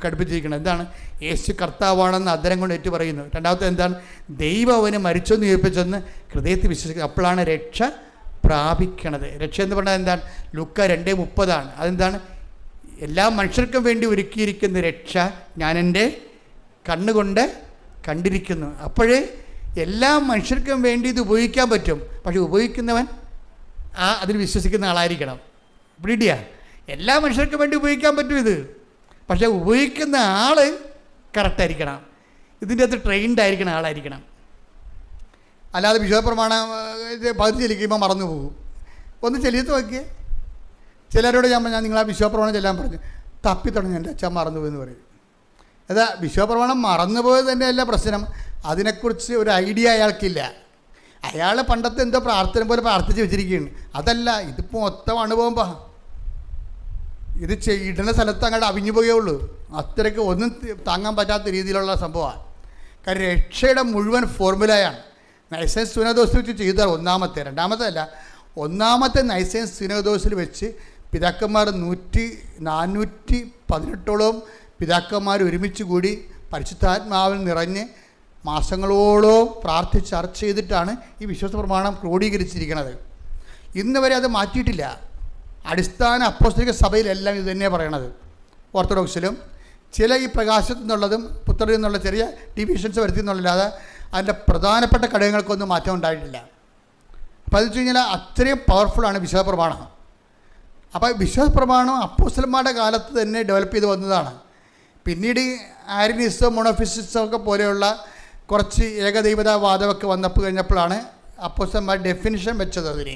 ഘടിപ്പിച്ചിരിക്കുന്നത്. എന്താണ്? യേശു കർത്താവാണെന്ന് അധരം കൊണ്ട് ഏറ്റു പറയുന്നു. രണ്ടാമത്തെ എന്താണ്? ദൈവം അവന് മരിച്ചെന്ന് ഉയർപ്പിച്ചെന്ന് ഹൃദയത്തിൽ വിശ്വസിക്കുന്നത്. അപ്പോഴാണ് രക്ഷ പ്രാപിക്കണത്. രക്ഷ എന്ന് പറഞ്ഞാൽ എന്താണ്? ലൂക്ക 2:30. അതെന്താണ്? എല്ലാ മനുഷ്യർക്കും വേണ്ടി ഒരുക്കിയിരിക്കുന്ന രക്ഷ ഞാൻ എൻ്റെ കണ്ണുകൊണ്ട് കണ്ടിരിക്കുന്നു. അപ്പോഴേ എല്ലാ മനുഷ്യർക്കും വേണ്ടി ഇത് ഉപയോഗിക്കാൻ പറ്റും. പക്ഷെ ഉപയോഗിക്കുന്നവൻ അതിൽ വിശ്വസിക്കുന്ന ആളായിരിക്കണം. പിടിയാ? എല്ലാ മനുഷ്യർക്കും വേണ്ടി ഉപയോഗിക്കാൻ പറ്റും ഇത്, പക്ഷേ ഉപയോഗിക്കുന്ന ആൾ കറക്റ്റായിരിക്കണം. ഇതിൻ്റെ അകത്ത് ട്രെയിൻഡ് ആയിരിക്കണം ആളായിരിക്കണം. അല്ലാതെ വിശ്വാസപ്രമാണം പകുതി ചെല്ലിക്കുമ്പോൾ മറന്നു പോകും. ഒന്ന് ചെല്ലിയത്ത് നോക്കിയേ. ചിലരോട് ഞാൻ നിങ്ങൾ ആ വിശ്വാസപ്രമാണം ചെല്ലാൻ പറഞ്ഞു, തപ്പിത്തുടങ്ങി എൻ്റെ അച്ഛൻ മറന്നുപോയെന്ന് പറയും. അതാ വിശ്വാസപ്രമാണം മറന്നുപോയത് തന്നെയല്ല പ്രശ്നം, അതിനെക്കുറിച്ച് ഒരു ഐഡിയ അയാൾക്കില്ല. അയാൾ പണ്ടത്തെ എന്തോ പ്രാർത്ഥന പോലെ പ്രാർത്ഥിച്ച് വെച്ചിരിക്കുകയാണ്. അതല്ല, ഇതിപ്പോൾ മൊത്തം അണുപോകുമ്പോൾ ഇത് ഇടുന്ന സ്ഥലത്ത് അങ്ങോട്ട് അവിഞ്ഞു പോയുള്ളൂ. അത്രയ്ക്ക് ഒന്നും താങ്ങാൻ പറ്റാത്ത രീതിയിലുള്ള സംഭവമാണ്. കാര്യം രക്ഷയുടെ മുഴുവൻ ഫോർമുലയാണ്. നൈസൈൻ സുനദോസ് വെച്ച് ചെയ്ത ഒന്നാമത്തെ, രണ്ടാമത്തെ അല്ല, ഒന്നാമത്തെ നൈസൈൻ സുനദോസിൽ വെച്ച് പിതാക്കന്മാർ 418 പിതാക്കന്മാർ ഒരുമിച്ച് കൂടി പരിശുദ്ധാത്മാവിൽ നിറഞ്ഞ് മാസങ്ങളോളം പ്രാർത്ഥിച്ച് ചർച്ച ചെയ്തിട്ടാണ് ഈ വിശ്വാസ പ്രമാണം ക്രോഡീകരിച്ചിരിക്കുന്നത്. ഇന്ന് വരെ അത് മാറ്റിയിട്ടില്ല. അടിസ്ഥാന അപ്പോസ്തലിക സഭയിലെല്ലാം ഇത് തന്നെയാണ് പറയണത്. ഓർത്തഡോക്സിലും ചില ഈ പ്രകാശത്തു നിന്നുള്ളതും പുത്രരിൽ നിന്നുള്ള ചെറിയ ഡിവിഷൻസ് വരുത്തി എന്നുള്ളല്ലാതെ അതിൻ്റെ പ്രധാനപ്പെട്ട ഘടകങ്ങൾക്കൊന്നും മാറ്റം ഉണ്ടായിട്ടില്ല. അപ്പോൾ അത് വെച്ച് കഴിഞ്ഞാൽ അത്രയും പവർഫുള്ളാണ് വിശ്വാസ പ്രമാണം. അപ്പോൾ വിശ്വാസ പ്രമാണം അപ്പോസ്തലന്മാരുടെ കാലത്ത് തന്നെ ഡെവലപ്പ് ചെയ്ത് വന്നതാണ്. പിന്നീട് ആര്യനിസോ മൊണോഫിസിസോ ഒക്കെ പോലെയുള്ള കുറച്ച് ഏകദൈവതാവാദമൊക്കെ കഴിഞ്ഞപ്പോഴാണ് അപ്പോസ്തലന്മാർ ഡെഫിനിഷൻ വെച്ചത്. അതിനെ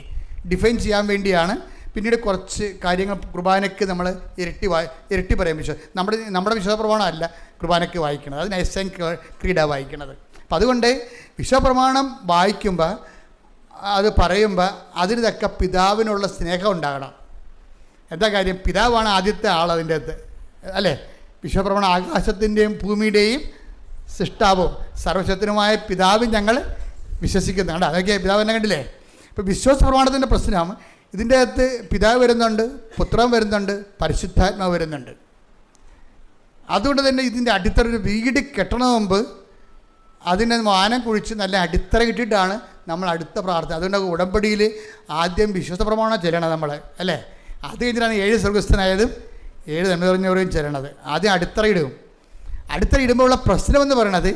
ഡിഫൈൻ ചെയ്യാൻ വേണ്ടിയാണ് പിന്നീട് കുറച്ച് കാര്യങ്ങൾ കുർബാനയ്ക്ക് നമ്മൾ ഇരട്ടി പറയാൻ നമ്മുടെ വിശ്വാസ പ്രമാണം അല്ല കുർബാനയ്ക്ക് വായിക്കുന്നത്, അത് നൈസൻ ക്രീഡ വായിക്കുന്നത്. അപ്പം അതുകൊണ്ട് വിശ്വാസ പ്രമാണം വായിക്കുമ്പോൾ അത് പറയുമ്പോൾ അതിന് തക്ക പിതാവിനുള്ള സ്നേഹം ഉണ്ടാകണം. എന്താ കാര്യം? പിതാവാണ് ആദ്യത്തെ ആൾ അതിൻ്റെ അകത്ത്, അല്ലേ? വിശ്വാസ പ്രമാണം ആകാശത്തിൻ്റെയും ഭൂമിയുടെയും സൃഷ്ടാവും സർവശക്തനുമായ പിതാവും ഞങ്ങൾ വിശ്വസിക്കുന്നു. കണ്ട, അതൊക്കെ പിതാവ് തന്നെ കണ്ടില്ലേ? ഇപ്പോൾ വിശ്വാസ പ്രമാണത്തിൻ്റെ പ്രശ്നം ഇതിൻ്റെ അകത്ത് പിതാവ് വരുന്നുണ്ട്, പുത്രൻ വരുന്നുണ്ട്, പരിശുദ്ധാത്മാവ് വരുന്നുണ്ട്. അതുകൊണ്ട് തന്നെ ഇതിൻ്റെ അടിത്തറ ഒരു വീട് കെട്ടണ മുമ്പ് അതിനെ മാനം കുഴിച്ച് നല്ല അടിത്തറ ഇട്ടിട്ടാണ് നമ്മൾ അടുത്ത പ്രാർത്ഥന. അതുകൊണ്ട് ഉടമ്പടിയിൽ ആദ്യം വിശ്വാസ പ്രമാണം ചെല്ലണം നമ്മൾ, അല്ലേ? അത് കഴിഞ്ഞിട്ടാണ് 7 സ്വർഗസ്ഥനായതും 7 നന്മ നിറഞ്ഞവരെയും ചെല്ലണത്. ആദ്യം അടിത്തറ ഇടും. അടിത്തറ ഇടുമ്പോൾ ഉള്ള പ്രശ്നമെന്ന് പറയണത്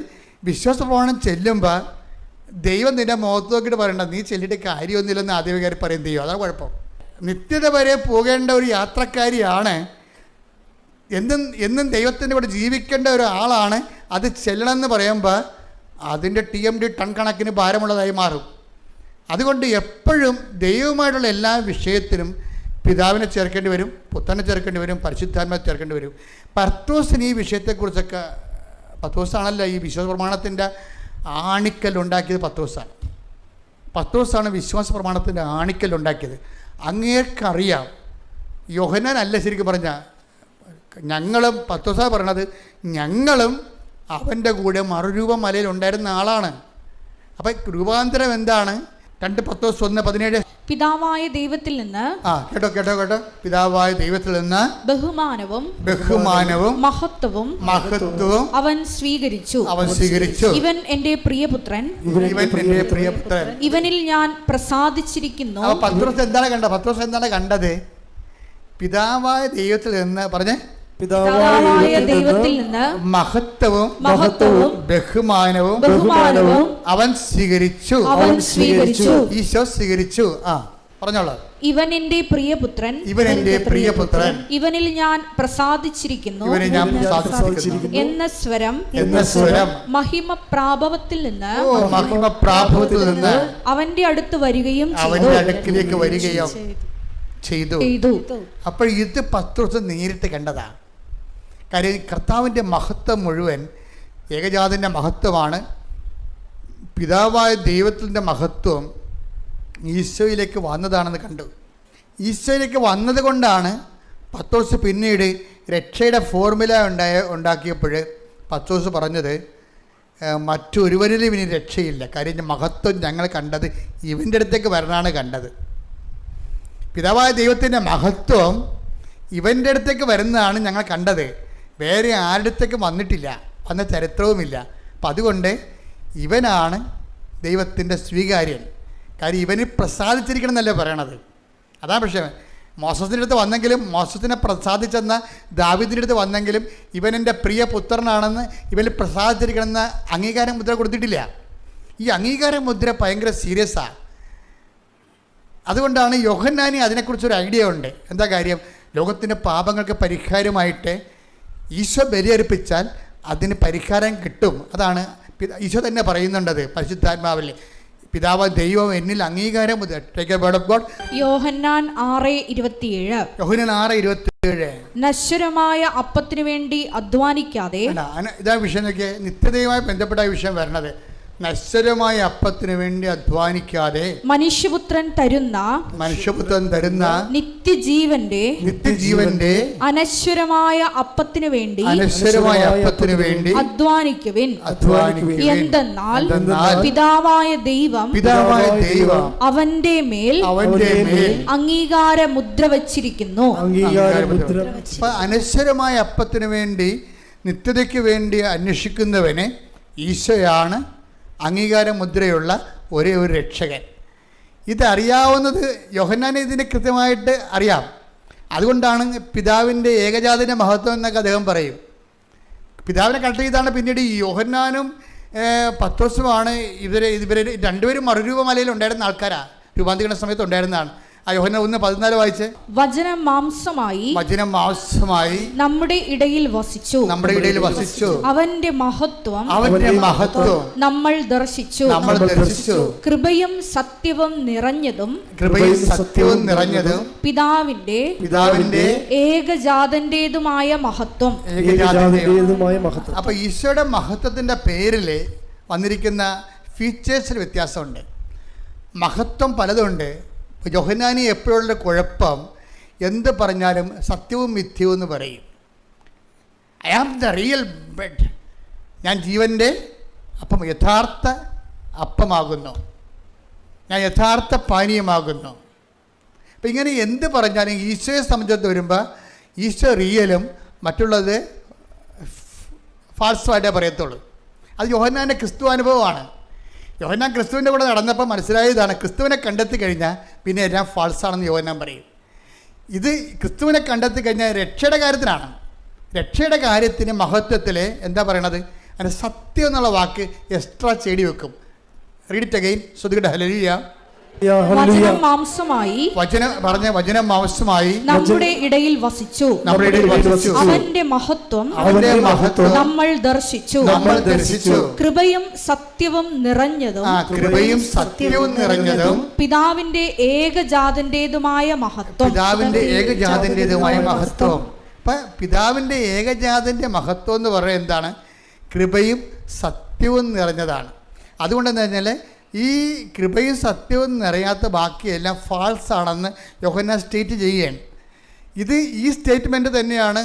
വിശ്വാസ പ്രമാണം ചെല്ലുമ്പോൾ ദൈവം നിൻ്റെ മുഖത്ത് നോക്കിയിട്ട് പറയണ്ട, നീ ചെല്ലിയിട്ട് കാര്യമൊന്നുമില്ലെന്ന് ആദ്യകാരി പറയും ചെയ്യും. അതാണ് കുഴപ്പം. നിത്യത വരെ പോകേണ്ട ഒരു യാത്രക്കാരിയാണ്, എന്നും ദൈവത്തിൻ്റെ കൂടെ ജീവിക്കേണ്ട ഒരാളാണ്. അത് ചെല്ലണമെന്ന് പറയുമ്പോൾ അതിൻ്റെ TMD ടൺ കണക്കിന് ഭാരമുള്ളതായി മാറും. അതുകൊണ്ട് എപ്പോഴും ദൈവവുമായിട്ടുള്ള എല്ലാ വിഷയത്തിലും പിതാവിനെ ചേർക്കേണ്ടി വരും, പുത്രനെ ചേർക്കേണ്ടി വരും, പരിശുദ്ധാത്മാവിനെ ചേർക്കേണ്ടി വരും. പത്രോസിന് ഈ വിഷയത്തെക്കുറിച്ചൊക്കെ, പത്രോസാണല്ലോ ഈ വിശ്വാസ പ്രമാണത്തിൻ്റെ ആണിക്കല്ലുണ്ടാക്കിയത്. പത്രോസാണ് വിശ്വാസ പ്രമാണത്തിൻ്റെ ആണിക്കല്ലുണ്ടാക്കിയത്. അങ്ങേർക്കറിയാം, യോഹന്നാൻ അല്ല ശരിക്കും പറഞ്ഞാൽ, ഞങ്ങളും പത്രോസാ പറയണത്, ഞങ്ങളും അവൻ്റെ കൂടെ മറുരൂപം മലയിൽ ഉണ്ടായിരുന്ന ആളാണ്. അപ്പം രൂപാന്തരം എന്താണ്? 2 പത്രോസ് 1:17 പിതാവായ ദൈവത്തിൽ നിന്ന് കേട്ടോ പിതാവായ ദൈവത്തിൽ നിന്ന് ബഹുമാനവും മഹത്വവും അവൻ സ്വീകരിച്ചു. ഇവൻ എൻ്റെ പ്രിയപുത്രൻ, ഇവനിൽ ഞാൻ പ്രസാദിച്ചിരിക്കുന്നു. പത്രോസ് എന്താണ് കണ്ടത്? പിതാവായ ദൈവത്തിൽ നിന്ന് പറഞ്ഞേ, പിതാവായ ദൈവത്തിൽ നിന്ന് മഹത്വവും ബഹുമാനവും അവൻ സ്വീകരിച്ചു. ഈശോ സ്വീകരിച്ചു. പറഞ്ഞോളൂ. ഇവൻ എൻ്റെ പ്രിയപുത്രൻ, ഇവനിൽ ഞാൻ പ്രസാദിച്ചിരിക്കുന്നു എന്ന സ്വരം മഹിമ പ്രാഭവത്തിൽ നിന്ന് അവന്റെ അടുത്ത് വരികയും ചെയ്തു. അപ്പോൾ ഇത് പത്രോസ് നേരിട്ട് കണ്ടതാ. കാര്യം കർത്താവിൻ്റെ മഹത്വം മുഴുവൻ ഏകജാതൻ്റെ മഹത്വമാണ്. പിതാവായ ദൈവത്തിൻ്റെ മഹത്വം ഈശോയിലേക്ക് വന്നതാണെന്ന് കണ്ടു. ഈശോയിലേക്ക് വന്നത് കൊണ്ടാണ് പത്രോസ് പിന്നീട് രക്ഷയുടെ ഫോർമുല ഉണ്ടാക്കിയപ്പോൾ പത്രോസ് പറഞ്ഞത്, മറ്റൊരുവരിലും ഇനി രക്ഷയില്ല. കാര്യം മഹത്വം ഞങ്ങൾ കണ്ടത് ഇവൻ്റെ അടുത്തേക്ക് വരണമാണ് കണ്ടത്. പിതാവായ ദൈവത്തിൻ്റെ മഹത്വം ഇവൻ്റെ അടുത്തേക്ക് വരുന്നതാണ് ഞങ്ങൾ കണ്ടത്. വേറെ ആരുടെ അടുത്തേക്ക് വന്നിട്ടില്ല, വന്ന ചരിത്രവുമില്ല. അപ്പം അതുകൊണ്ട് ഇവനാണ് ദൈവത്തിൻ്റെ സ്വീകാര്യൻ. കാര്യം ഇവന് പ്രസാദിച്ചിരിക്കണം എന്നല്ലേ പറയണത്. അതാണ് പക്ഷേ മോസസിൻ്റെ അടുത്ത് വന്നെങ്കിലും, മോസസിനെ പ്രസാദിച്ചെന്ന ദാവീദിൻ്റെ അടുത്ത് വന്നെങ്കിലും ഇവൻ എൻ്റെ പ്രിയ പുത്രനാണെന്ന് ഇവന് പ്രസാദിച്ചിരിക്കണമെന്ന അംഗീകാര മുദ്ര കൊടുത്തിട്ടില്ല. ഈ അംഗീകാര മുദ്ര ഭയങ്കര സീരിയസാണ്. അതുകൊണ്ടാണ് യോഹന്നാന് അതിനെക്കുറിച്ചൊരു ഐഡിയ ഉണ്ട്. എന്താ കാര്യം? ലോകത്തിൻ്റെ പാപങ്ങൾക്ക് പരിഹാരമായിട്ട് ഈശോ ബലിയർപ്പിച്ചാൽ അതിന് പരിഹാരം കിട്ടും. അതാണ് ഈശോ തന്നെ പറയുന്നുണ്ടത് പരിശുദ്ധാത്മാവിൽ. പിതാവ് ദൈവം എന്നിൽ അംഗീകാരം. യോഹന്നാൻ 6:27 നശ്വരമായ അപ്പത്തിനു വേണ്ടി അധ്വാനിക്കാതെ. ഇതാ വിഷയം നോക്കിയേ, നിത്യതയുമായി ബന്ധപ്പെട്ട വിഷയം വരണത്. നശ്വരമായ അപ്പത്തിനു വേണ്ടി അധ്വാനിക്കാതെ മനുഷ്യപുത്രൻ തരുന്ന നിത്യജീവന്റെ അനശ്വരമായ അപ്പത്തിനു വേണ്ടി അധ്വാനിക്കുവിൻ. എന്തെന്നാൽ പിതാവായ ദൈവം അവന്റെ മേൽ അംഗീകാര മുദ്ര വച്ചിരിക്കുന്നു. അനശ്വരമായ അപ്പത്തിനു വേണ്ടി, നിത്യതയ്ക്ക് വേണ്ടി അന്വേഷിക്കുന്നവന് ഈശോയാണ് അംഗീകാര മുദ്രയുള്ള ഒരേ ഒരു രക്ഷകൻ. ഇതറിയാവുന്നത് യോഹന്നാനെ ഇതിനെ കൃത്യമായിട്ട് അറിയാം. അതുകൊണ്ടാണ് പിതാവിൻ്റെ ഏകജാതൻ്റെ മഹത്വം എന്നൊക്കെ അദ്ദേഹം പറയും. പിതാവിനെ കണക്ട് ചെയ്താണ് പിന്നീട് ഈ യോഹന്നാനും പത്രോസുമാണ് ഇവർ രണ്ടുപേരും മറുരൂപമലയിൽ ഉണ്ടായിരുന്ന ആൾക്കാരാണ്, രൂപാന്തരീകരണ സമയത്ത് ഉണ്ടായിരുന്നതാണ്. ആ യോഹന്നാൻ 1:14 വായിച്ച്. വചനം മാംസമായി നമ്മുടെ ഇടയിൽ വസിച്ചു അവന്റെ മഹത്വം നമ്മൾ ദർശിച്ചു കൃപയും സത്യവും നിറഞ്ഞതും പിതാവിന്റെ ഏകജാതന്റേതുമായ മഹത്വം. അപ്പൊ ഈശോയുടെ മഹത്വത്തിന്റെ പേരിൽ വന്നിരിക്കുന്ന ഫീച്ചേഴ്സിൽ വ്യത്യാസമുണ്ട്. മഹത്വം പലതുണ്ട്. യോഹന്നാനി എപ്പോഴുള്ള കുഴപ്പം, എന്ത് പറഞ്ഞാലും സത്യവും മിഥ്യവും എന്ന് പറയും. I am the real bread, ഞാൻ ജീവൻ്റെ അപ്പം, യഥാർത്ഥ അപ്പമാകുന്നു, ഞാൻ യഥാർത്ഥ പാനീയമാകുന്നു. അപ്പം ഇങ്ങനെ എന്ത് പറഞ്ഞാലും ഈശോയെ സംബന്ധിച്ച് വരുമ്പോൾ ഈശോ റിയലും മറ്റുള്ളത് ഫാൾസുമായിട്ടേ പറയത്തുള്ളൂ. അത് യോഹന്നാൻ്റെ ക്രിസ്തു അനുഭവമാണ്. യോഹന്നാൻ ക്രിസ്തുവിൻ്റെ കൂടെ നടന്നപ്പോൾ മനസ്സിലായതാണ്, ക്രിസ്തുവിനെ കണ്ടെത്തി കഴിഞ്ഞാൽ പിന്നെ എല്ലാം ഫാൾസാണെന്ന് യോഹന്നാൻ പറയും. ഇത് ക്രിസ്തുവിനെ കണ്ടെത്തി കഴിഞ്ഞാൽ രക്ഷയുടെ കാര്യത്തിനാണ്. രക്ഷയുടെ കാര്യത്തിന് മഹത്വത്തിൽ എന്താ പറയണത്, അതിന് സത്യം എന്നുള്ള വാക്ക് എക്സ്ട്രാ ചെടി വെക്കും. Read it again. ശ്രുതികട്ടെ ഹല്ലേലൂയ. വചനം മാംസമായി നമ്മുടെ ഇടയിൽ വസിച്ചു അവന്റെ മഹത്വം നമ്മൾ ദർശിച്ചു കൃപയും സത്യവും നിറഞ്ഞതും പിതാവിന്റെ ഏകജാതന്റേതുമായ മഹത്വം. അപ്പൊ പിതാവിന്റെ ഏകജാതന്റെ മഹത്വം എന്ന് പറയുന്നത് എന്താണ്? കൃപയും സത്യവും നിറഞ്ഞതാണ്. അതുകൊണ്ട് എന്താ പറഞ്ഞാൽ ഈ കൃപയും സത്യവും നിറയാത്ത ബാക്കിയെല്ലാം ഫാൾസ് ആണെന്ന് യോഹന്നാൻ സ്റ്റേറ്റ് ചെയ്യുകയാണ്. ഇത് ഈ സ്റ്റേറ്റ്മെൻറ്റ് തന്നെയാണ്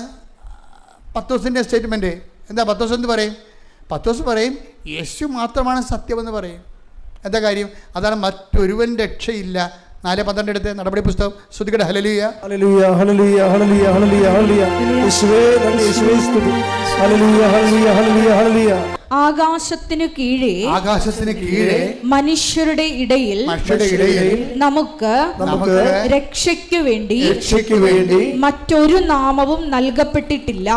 പത്രോസിൻ്റെ സ്റ്റേറ്റ്മെൻറ്റ്. എന്താ പത്രോസ് എന്ത് പറയും? പത്രോസ് പറയും യേശു മാത്രമാണ് സത്യമെന്ന് പറയും. എന്താ കാര്യം? അതാണ് മറ്റൊരുവൻ രക്ഷയില്ല. 4:12 എടുത്ത് നടപടി പുസ്തകം. ശ്രുതികട്ടെ ഹല്ലേലൂയ. ആകാശത്തിനു കീഴേ മനുഷ്യരുടെ ഇടയിൽ നമുക്ക് രക്ഷയ്ക്കു വേണ്ടി മറ്റൊരു നാമവും നൽകപ്പെട്ടിട്ടില്ല.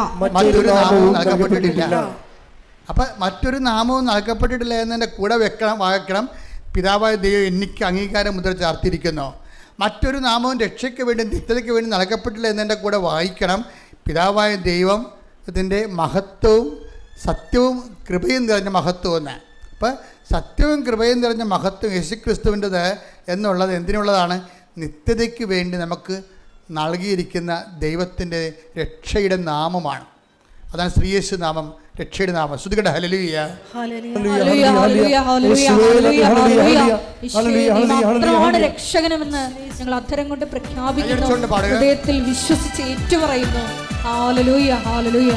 അപ്പൊ മറ്റൊരു നാമവും നൽകപ്പെട്ടിട്ടില്ല എന്നതിൻ്റെ കൂടെ വായിക്കണം. പിതാവായ ദൈവം എനിക്ക് അംഗീകാരം മുദ്ര ചാർത്തിയിരിക്കുന്നു. മറ്റൊരു നാമവും രക്ഷയ്ക്ക് വേണ്ടി നിത്യതയ്ക്ക് വേണ്ടി നൽകപ്പെട്ടില്ല എന്നതിൻ്റെ കൂടെ വായിക്കണം. പിതാവായ ദൈവം ഇതിൻ്റെ മഹത്വവും സത്യവും കൃപയും നിറഞ്ഞ മഹത്വം എന്ന്. അപ്പം സത്യവും കൃപയും നിറഞ്ഞ മഹത്വം യേശുക്രിസ്തുവിൻ്റെത് എന്നുള്ളത് എന്തിനുള്ളതാണ്? നിത്യതയ്ക്ക് വേണ്ടി നമുക്ക് നൽകിയിരിക്കുന്ന ദൈവത്തിൻ്റെ രക്ഷയുടെ നാമമാണ്. അതാണ് ശ്രീയേശു നാമം, രക്ഷയുടെ നാമം. ശ്രുതികട്ടെ ഹല്ലേലൂയ. രക്ഷകനെന്ന് ഞങ്ങൾ അധരം കൊണ്ട് പ്രഖ്യാപിക്കുന്നു, ഹൃദയത്തിൽ വിശ്വസിച്ച് ഏറ്റുപറയുന്നു. Hallelujah, hallelujah.